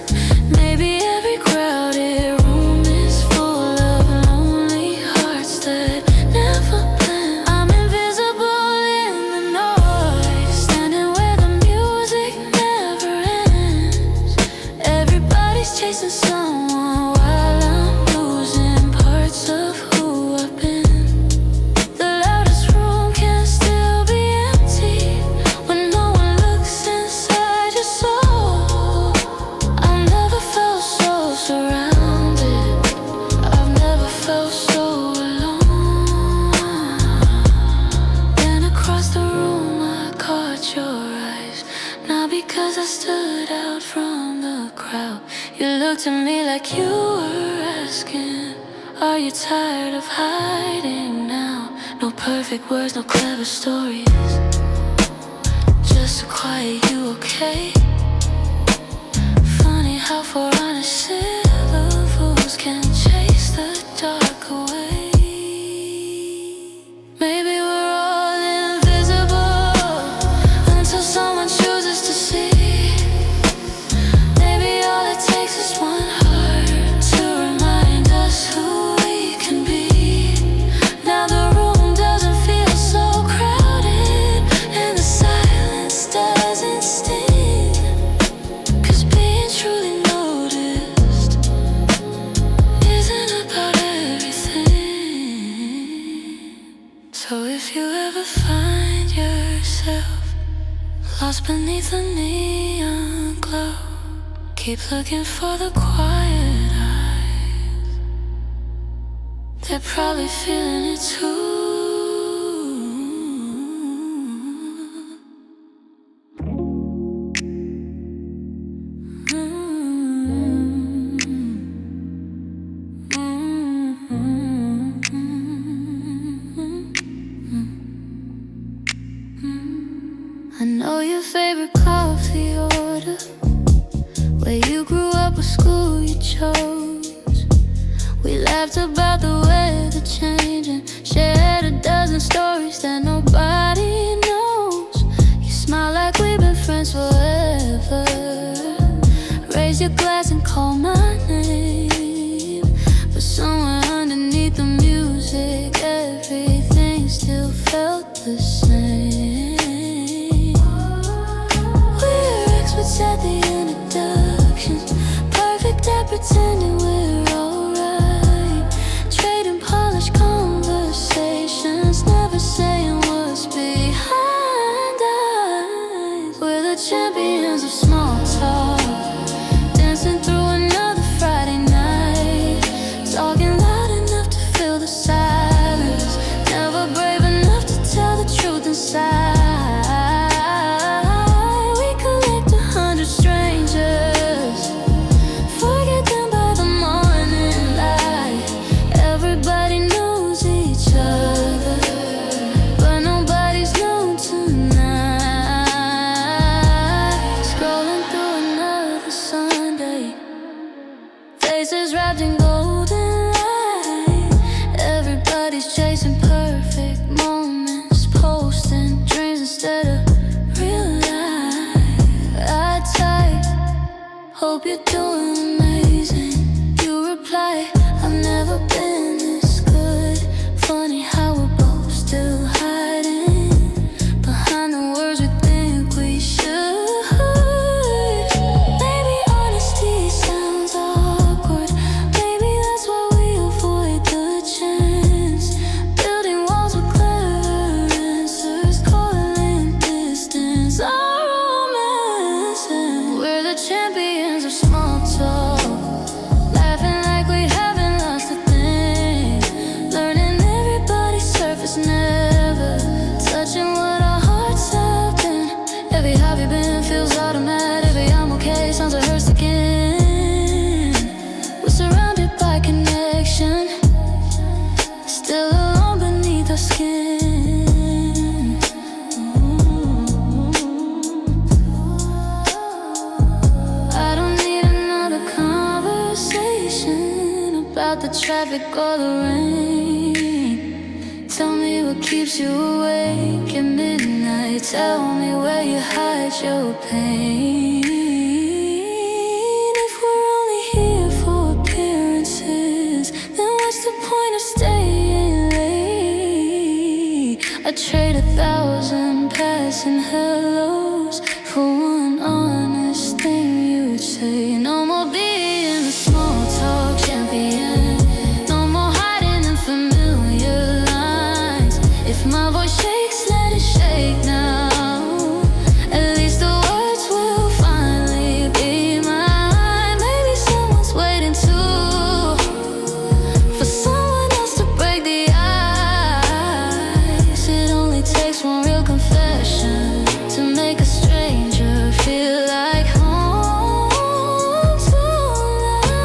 Maybe every crowded room is full of lonely hearts that never blend. I'm invisible in the noise, standing where the music never ends. Everybody's chasing someone while I'm losing parts of who I've been. The loudest room can still be empty when no one looks inside your soul. I've never felt so surrounded, I've never felt so alone. Then across the room I caught your eyes, not because I stood out from the crowd. You looked at me like you were asking, are you tired of hiding now? No perfect words, no clever stories, just a quiet you okay. Funny how for honest syllables can chase the dark away. Maybe we're all invisible until someone chooses to see. Maybe lost beneath the neon glow. Keep looking for the quiet eyes. They're probably feeling it too. I know your favorite coffee order, where you grew up, what school you chose. We laughed about the weather changing, shared a dozen stories that nobody knows. You smile like we've been friends forever. Raise your glass and call my name, but somewhere underneath the music, everything still felt the same. At the introductions, perfect at pretending we're alright. Trading polished conversations, never saying what's behind eyes. We're the champions of small talk, dancing through another Friday night, talking loud enough to fill the silence, never brave enough to tell the truth inside. Faces wrapped in golden light, everybody's chasing perfect moments, posting dreams instead of real life. I type, hope you're doing amazing. You reply, I've never been this good. Funny how we're both still hiding behind the words we think we should. Champions of small talk, laughing like we haven't lost a thing, learning everybody's surface, never touching what our hearts have been. Every have you been feels automatic, every I'm okay sounds rehearsed again. We're surrounded by connection, still alone beneath our skin. About the traffic or the rain, tell me what keeps you awake at midnight. Tell me where you hide your pain. If we're only here for appearances, then what's the point of staying late? I'd trade 1,000 passing hellos for one honest thing you would say. No more being the small talk champion, if my voice shakes, let it shake now. At least the words will finally be mine. Maybe someone's waiting too, for someone else to break the ice. It only takes one real confession to make a stranger feel like home tonight.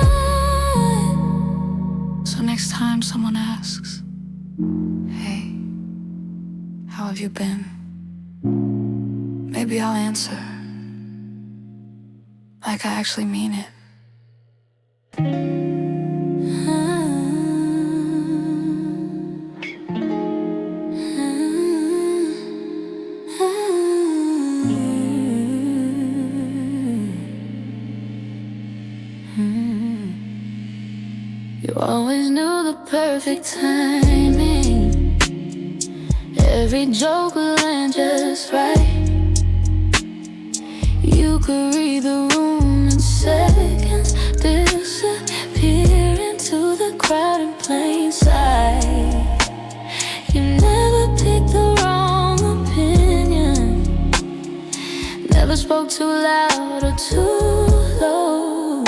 So next time someone asks, hey, how have you been? Maybe I'll answer like I actually mean it. You always knew the perfect timing, every joke would land just right. You could read the room in seconds, disappear into the crowd in plain sight. You never picked the wrong opinion, Never spoke too loud or too low.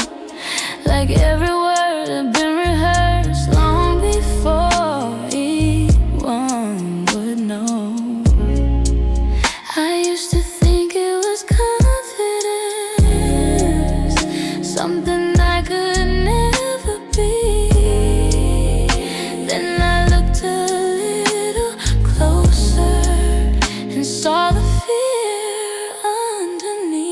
Like every word had been rehearsed long before anyone would know. I used to think it was confidence, something I could never be. Then I looked a little closer and saw the fear underneath.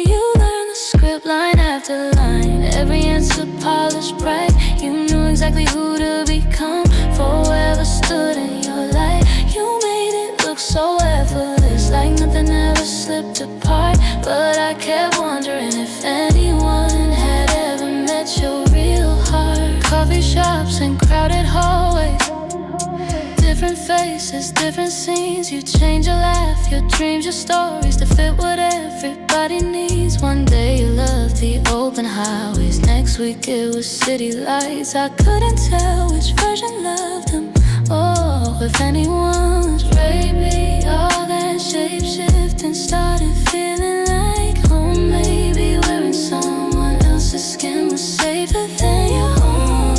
You learn the script line after line, every answer polished bright. You knew exactly who to become, forever stood in your light. You made it look so effortless, like nothing ever slipped apart. But I kept wondering if anyone had ever met your real heart. Coffee shops and crowded hallways, different faces, different scenes. You change your laugh, your dreams, your stories to fit what everybody needs. One day you loved the open highways, next week it was city lights. I couldn't tell which version loved them, oh, if anyone was baby. All that shape-shifting started feeling like home. Maybe wearing someone else's skin was safer than your own.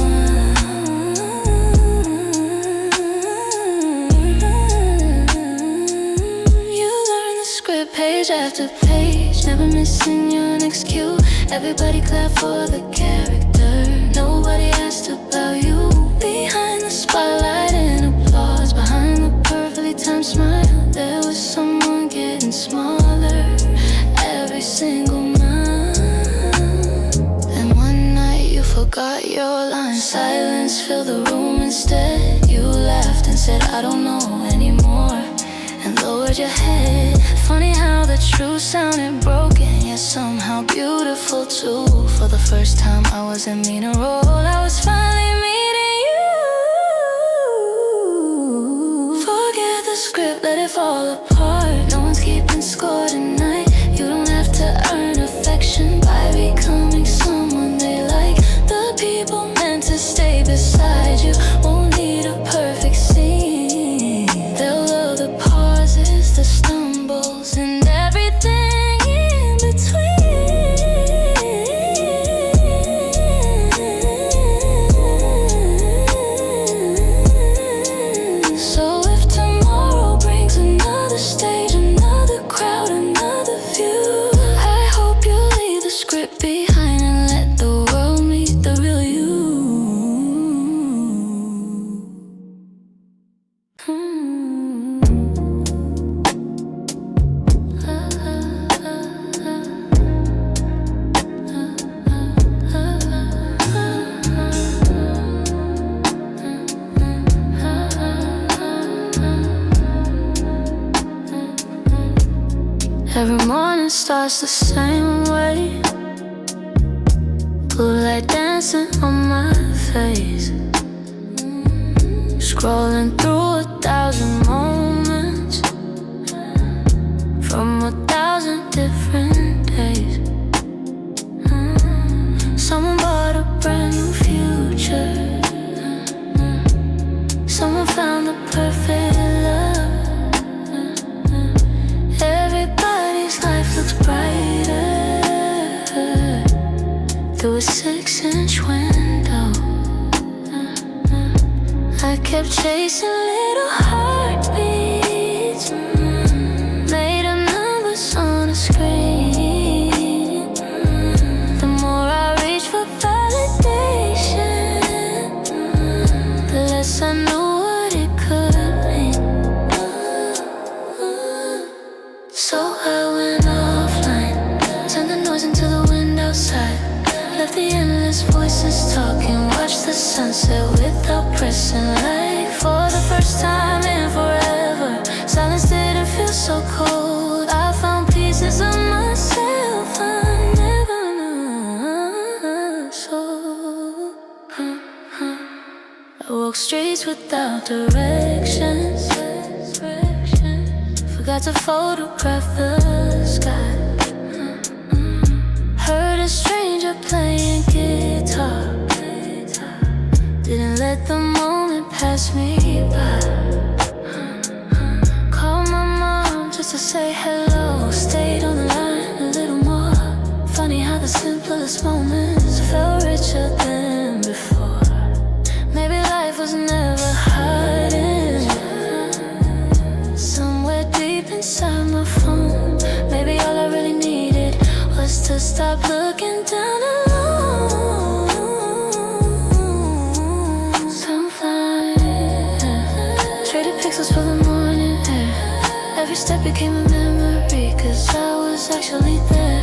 You learn the script page after page, never missing your next cue. Everybody clap for the character, nobody asked about you. Behind the spotlight and applause, behind the perfectly timed smile, there was someone getting smaller every single month. Then one night you forgot your line, silence filled the room instead. You laughed and said I don't know anymore, and lowered your head. Funny how the truth sounded broken, yet somehow beautiful too. For the first time I wasn't mean to roll, I was finally meeting you. Forget the script, let it fall apart. No one's keeping score tonight. You don't have to earn affection by becoming someone they like. The people meant to stay beside you won't need a perfect scene. They'll love the pauses, the stumbles, and everything in between. So if tomorrow brings another stage, another crowd, another view, I hope you leave the script behind and let the world meet the real you. Every morning starts the same way, blue light dancing on my face, scrolling through 1,000 moments from 1,000 different days. Someone bought a brand new future, someone found the perfect love. Everybody's life looks brighter through a 6-inch window. I kept chasing little heartbeats, made of numbers on a screen. The more I reached for validation, the less I knew what it could mean. So I went offline, turned the noise into the wind outside, left the endless voices talking, watched the sunset without pressing. Like for the first time in forever, silence didn't feel so cold. I found pieces of myself I never knew. So I walked streets without directions, forgot to photograph the sky. Heard a stranger playing guitar, didn't let the moment pass me by. Called my mom just to say hello, stayed on the line a little more. Funny how the simplest moments felt richer than before. Maybe life was never hiding somewhere deep inside my phone. Maybe all I really needed was to stop looking down alone. Some flying, traded pixels for the morning air. Every step became a memory, 'cause I was actually there.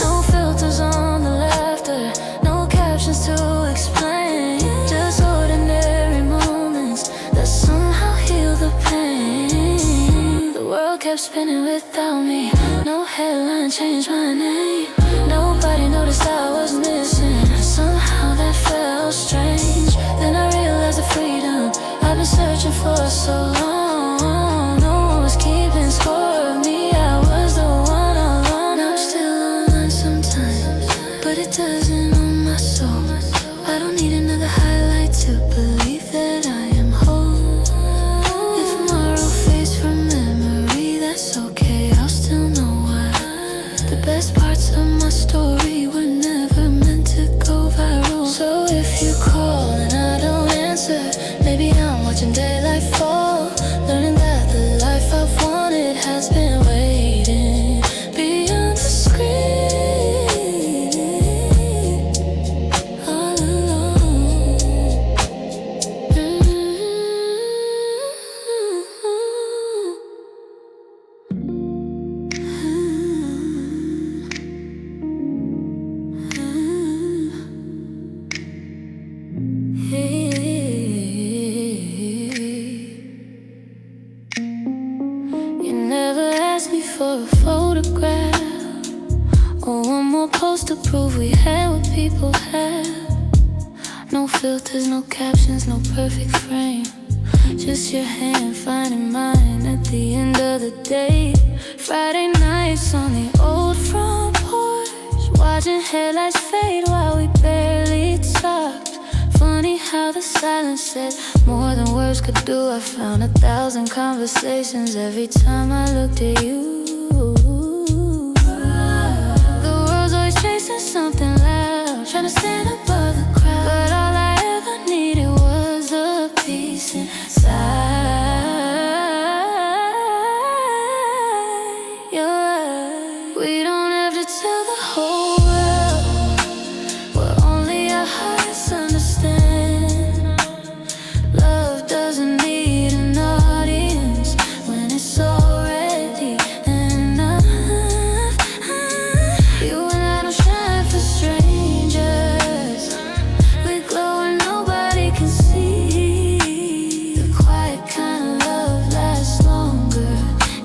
No filters on the laughter, no captions to explain, just ordinary moments that somehow heal the pain. The world kept spinning without me, no headline changed my name. Nobody noticed I was missing, somehow that felt strange. Then I realized the freedom I've been searching for so long. No one was keeping score of me, I was the one alone. I'm still online sometimes, but it doesn't own my soul. I don't need another highlight to believe that I am whole. If tomorrow fades from memory, that's okay, I'll still know why. The best parts of my story were never meant to go viral. So if you call and I don't answer, maybe I'm watching daylight fall, learning that the life I've wanted has been waiting beyond the screen, all alone. You never asked me for a photograph or one more post to prove we had what people have. No filters, no captions, no perfect frame, just your hand finding mine at the end of the day. Friday nights on the old front porch, watching headlights fade while we barely talked. Funny how the silence said more than words could do. I found 1,000 conversations every time I looked at you. The world's always chasing something loud, trying to stand above the crowd, but all I ever needed was a peace inside. You're right, we don't have to tell the whole world what only our hearts understand. Love doesn't need an audience when it's already enough. You and I don't shine for strangers, we glow and nobody can see. The quiet kind of love lasts longer,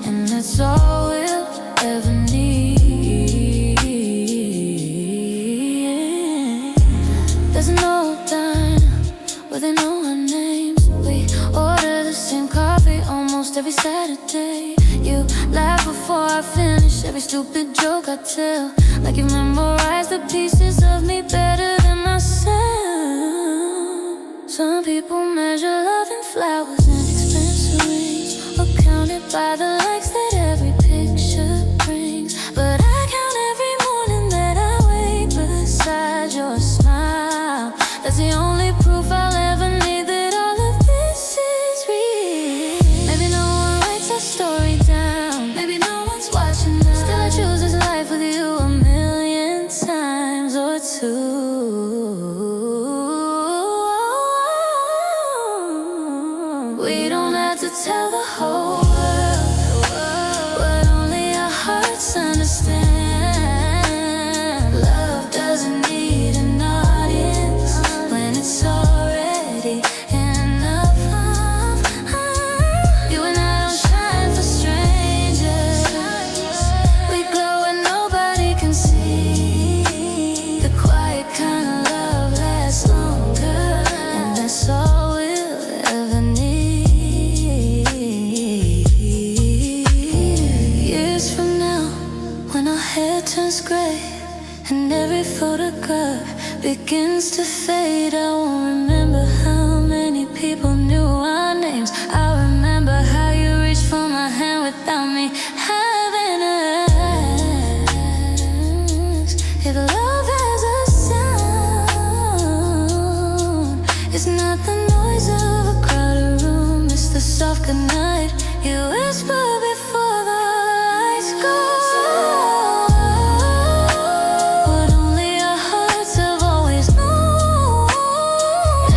and that's all we'll ever need. There's an old diner where they know our names. We order the same coffee almost every Saturday. You laugh before I finish every stupid joke I tell, like you memorize the pieces of me better than myself. Some people measure love in flowers and expensive rings, or count it by the likes that every picture brings. But I count every morning that I wake beside your smile. That's the only proof I'll ever need that all of this is real. Maybe no one writes our story down, maybe no one's watching now. Still I choose this life with you a million times or two. We don't have to tell the whole world what only our hearts understand. Love doesn't need an audience when it's already enough. You and I don't shine for strangers, we glow and nobody can see. The quiet kind of love lasts longer, and that's all we'll ever need. Years from now, when our hair turns gray and every photograph begins to fade, I won't remember how many people knew our names. I remember how you reached for my hand with goodnight. You whisper before the lights go. What only our hearts have always known.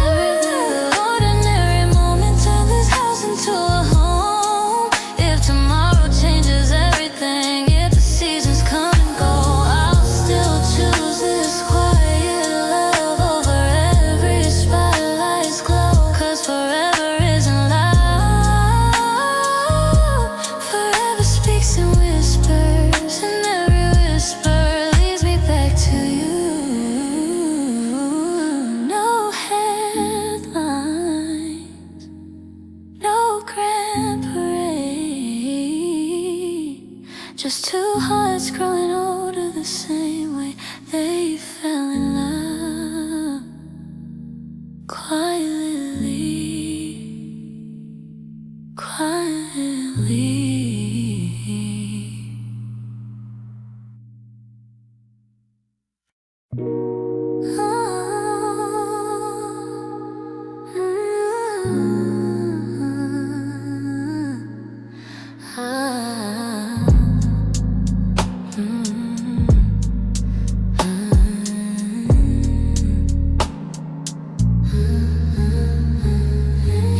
Every little ordinary moment turn this house into a home. If tomorrow changes everything, if the seasons come and go, I'll still choose this quiet love over every spotlight's glow. 'Cause forever isn't loud. Forever speaks in whispers, and every whisper leads me back to you. No headlines, no grand parade, just two hearts growing older the same way they fell in love. Quietly, quietly.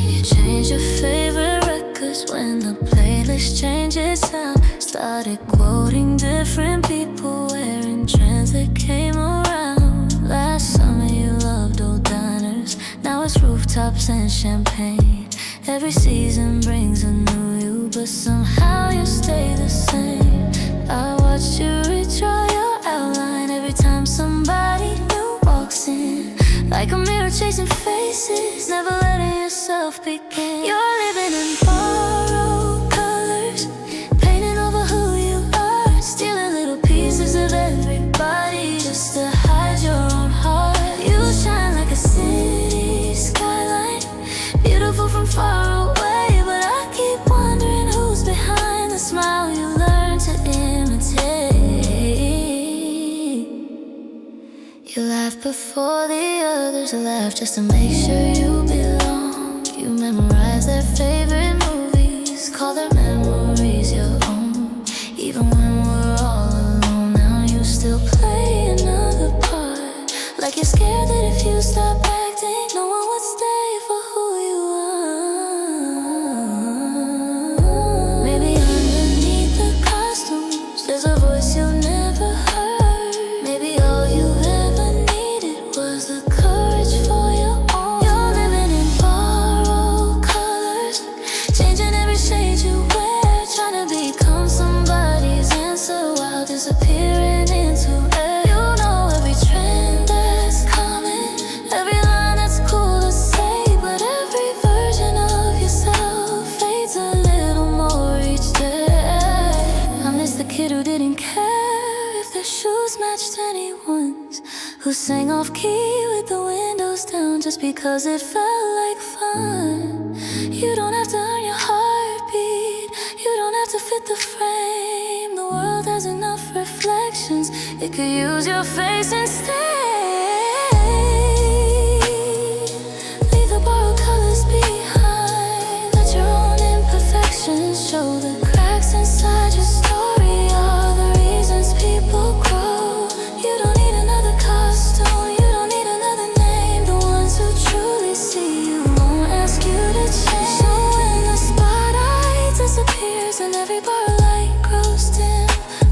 You change your favorite records when the playlist changes sound. Started quoting different people wearing trends that came around. Last summer you loved old diners, now it's rooftops and champagne. Every season brings a new you, but somehow you stay the same. I watched you redraw your outline every time somebody new walks in. Like a mirror chasing faces, never letting yourself begin. You're living in borrowed colors, painting over who you are, stealing little pieces of everybody just to hide your own heart. You shine like a city skyline, beautiful from far away, but I keep wondering who's behind the smile you learn to imitate. You laugh before the others laugh just to make sure you belong. You memorize their favorite movies, call their memories your own. Even when we're all alone, now you still play another part. Like you're scared that if you stop acting, no one would stay for who you are. Maybe underneath the costumes, there's a voice you've never heard. Maybe all you ever needed was the courage for your own. You're living in borrowed colors, changing every shade you wear, trying to become somebody's answer while disappearing into air. You know every trend that's coming, every line that's cool to say, but every version of yourself fades a little more each day. I miss the kid who didn't care if their shoes matched anyone's, who sang off key with the windows down just because it felt like fun. You don't have to earn your heartbeat, you don't have to fit the frame. The world has enough reflections, it could use your face instead. Leave the borrowed colors behind, let your own imperfections show. The cracks inside your story are the reasons people grow. You don't need another costume, you don't need another name. The ones who truly see you won't ask you to change. So when the spotlight disappears and every bar light grows dim,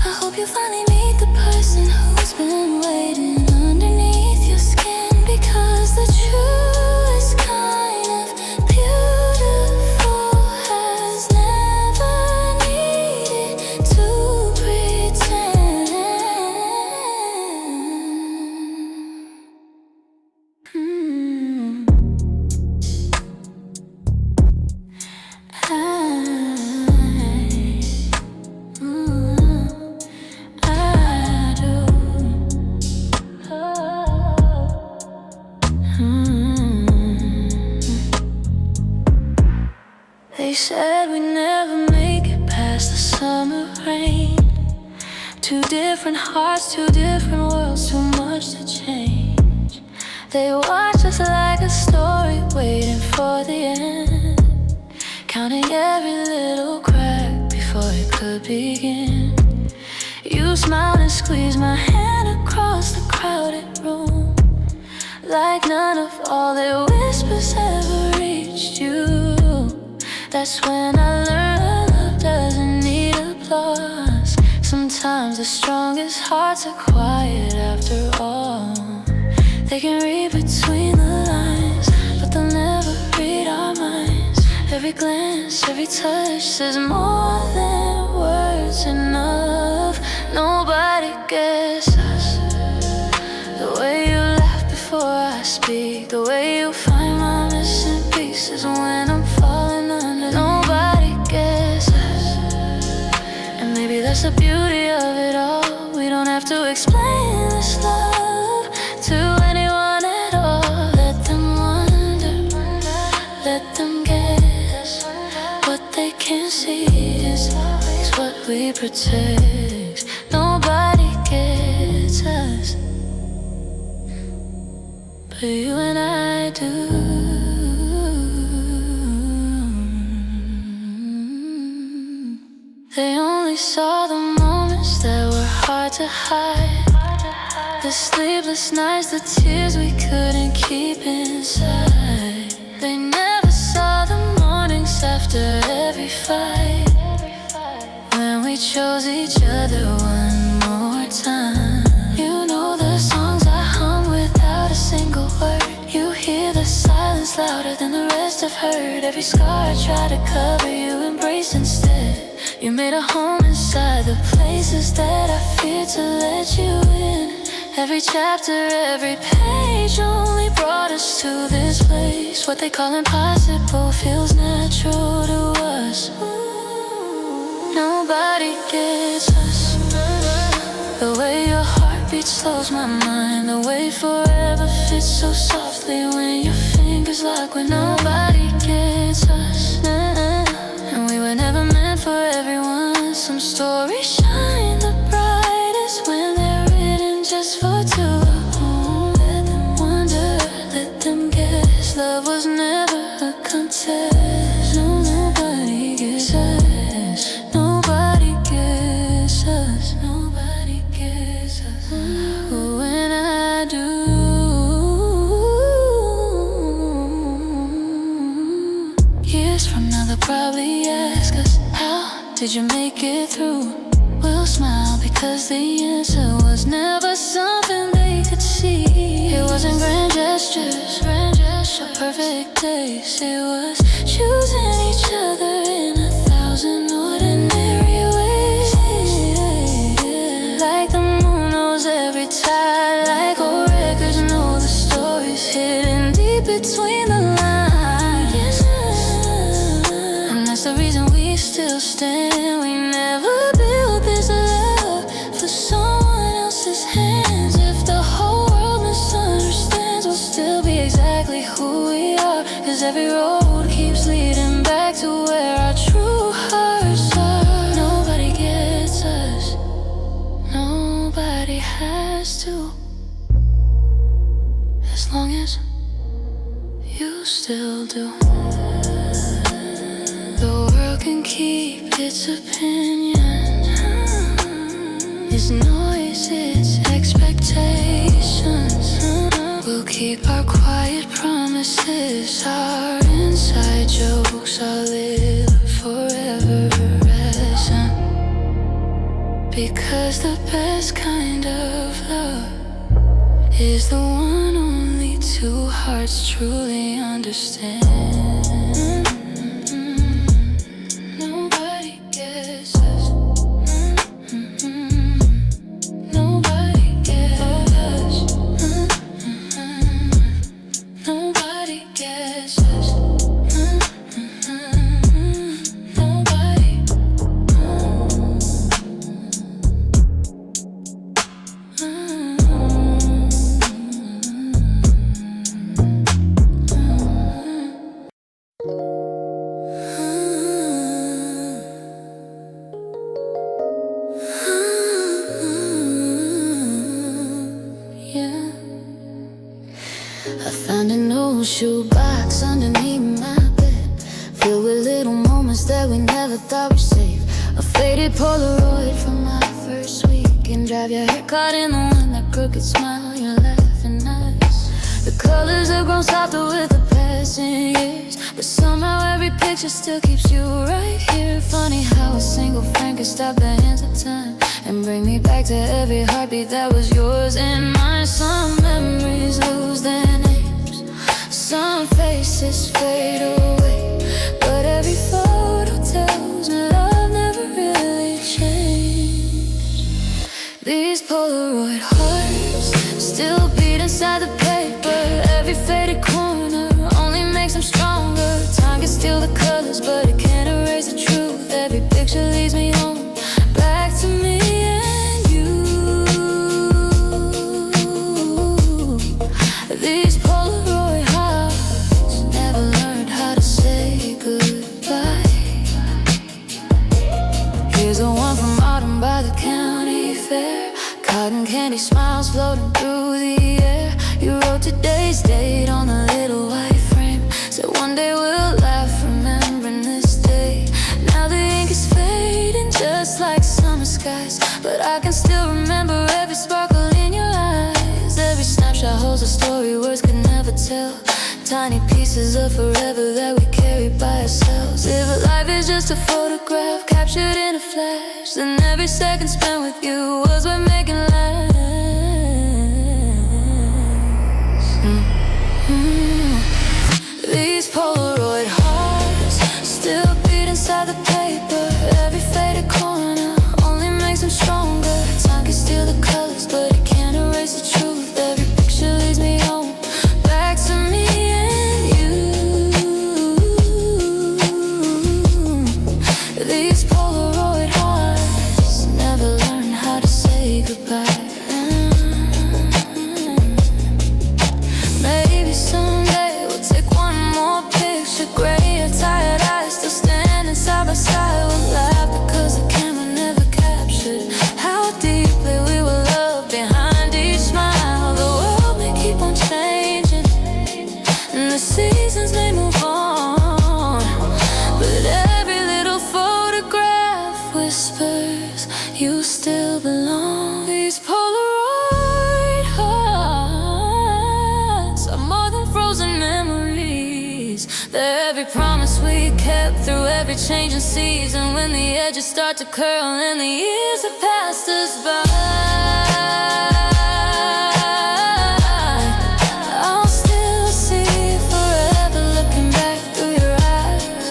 I hope you finally meet the person who's been waiting underneath your skin. Because the truest kind of beautiful has never needed to pretend. They said we never make it past the summer rain. Two different hearts, two different worlds, too much to change. They watch us like a story waiting for the end. counting every little crack before it could begin. You smiled and squeezed my hand across the crowded room, like none of all their whispers ever reached you. That's when I learned love doesn't need applause. Sometimes the strongest hearts are quiet after all. They can read between the lines, but they'll never read our minds. Every glance, every touch says more than words enough. Nobody gets us. The way you laugh before I speak, the way you find my missing pieces when I'm falling under. Nobody gets us. And maybe that's the beauty of it all. We don't have to explain this love to anyone at all. Let them wonder, let them guess. What they can't see is what we protect. Nobody gets us, but you and I do. They only saw the moments that were hard to hide, the sleepless nights, the tears we couldn't keep inside. They never saw the mornings after every fight, when we chose each other one more time. You know the songs I hum without a single word. You hear the silence louder than the rest have heard. Every scar I try to cover, you embrace instead. You made a home inside the places that I feared to let you in. Every chapter, every page only brought us to this place. What they call impossible feels natural to us. Nobody gets us. The way your heartbeat slows my mind, the way forever fits so softly when your fingers lock. When nobody gets us, and we were never meant for everyone. Some stories shine the brightest when they're written just for two. Let them wonder, let them guess. Love was never a contest. No, nobody gets us. Nobody gets us. Nobody gets us. When I do. Years from now they'll probably ask us, how did you make it through? We'll smile because the answer was never something they could see. It wasn't grand gestures or perfect days. It was choosing each other in 1,000 ordinary ways. Like the moon knows every tide, like old records know the stories hidden deep between the lines. And that's the reason we still stand. We never built this love for someone else's hands. If the whole world misunderstands, we'll still be exactly who we are. Cause every road keeps leading back to where our true hearts are. Nobody gets us. Nobody has to. As long as you still do. The world can keep its opinion, its noise, its expectations. We'll keep our quiet promises, our inside jokes. I'll live forever present, because the best kind of love is the one only two hearts truly understand. Nobody gets us. Nobody gets us. Nobody gets us. Nobody. I found an old shoebox underneath my bed, filled with little moments faded Polaroid from my first week, and drive your hair caught in the wind, that crooked smile you're laughing at. The colors have grown softer with the passing years, but somehow every picture still keeps you right here. Funny how a single frame can stop the hands of time and bring me back to every heartbeat that was yours and mine. Some memories lose their names, some faces fade away, but every photo tells me love never really changed. These Polaroid hearts still beat inside the paper. Every faded corner only makes them stronger. Time can steal the colors, but it can't erase the truth. Every picture leads me home, back to me and you. These Polaroid hearts never learned how to say goodbye. Here's a one from autumn by the county fair. Cotton candy smiles floating through the air. You wrote today's date on a little white frame. Said one day we'll laugh remembering this day. Now the ink is fading just like summer skies, but I can still remember every sparkle in your eyes. Every snapshot holds a story words could never tell. Tiny pieces of forever that we carry by ourselves. If life is just a photograph captured in a flash, then every second spent with you was worth making last. These Polaroid hearts still beat inside the paper. Every faded corner only makes them stronger. Time can steal the colors, but it can't erase the truth. Every picture leads me home, back to me and you. These Polaroid hearts never learn how to say goodbye. Maybe someday we'll take one more picture. Gray or tired eyes still standing side by side. We'll laugh because the camera never captured how deeply we were loved behind each smile. The world may keep on changing and the seasons may move on, but every little photograph whispers you still belong. These Polaroid hearts are more than frozen memories. They're every promise we kept through every changing season. When the edges start to curl and the years have passed us by, I'll still see you forever looking back through your eyes.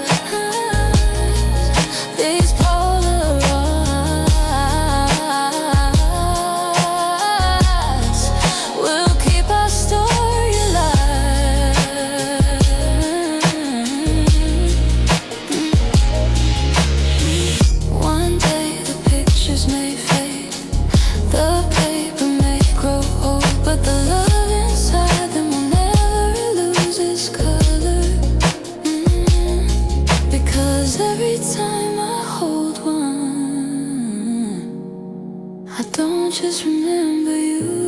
These Polaroids will keep our story alive. One day the pictures may fade, the paper may grow old, but the love inside them will never lose its color. Because every time I hold one, I don't just remember you.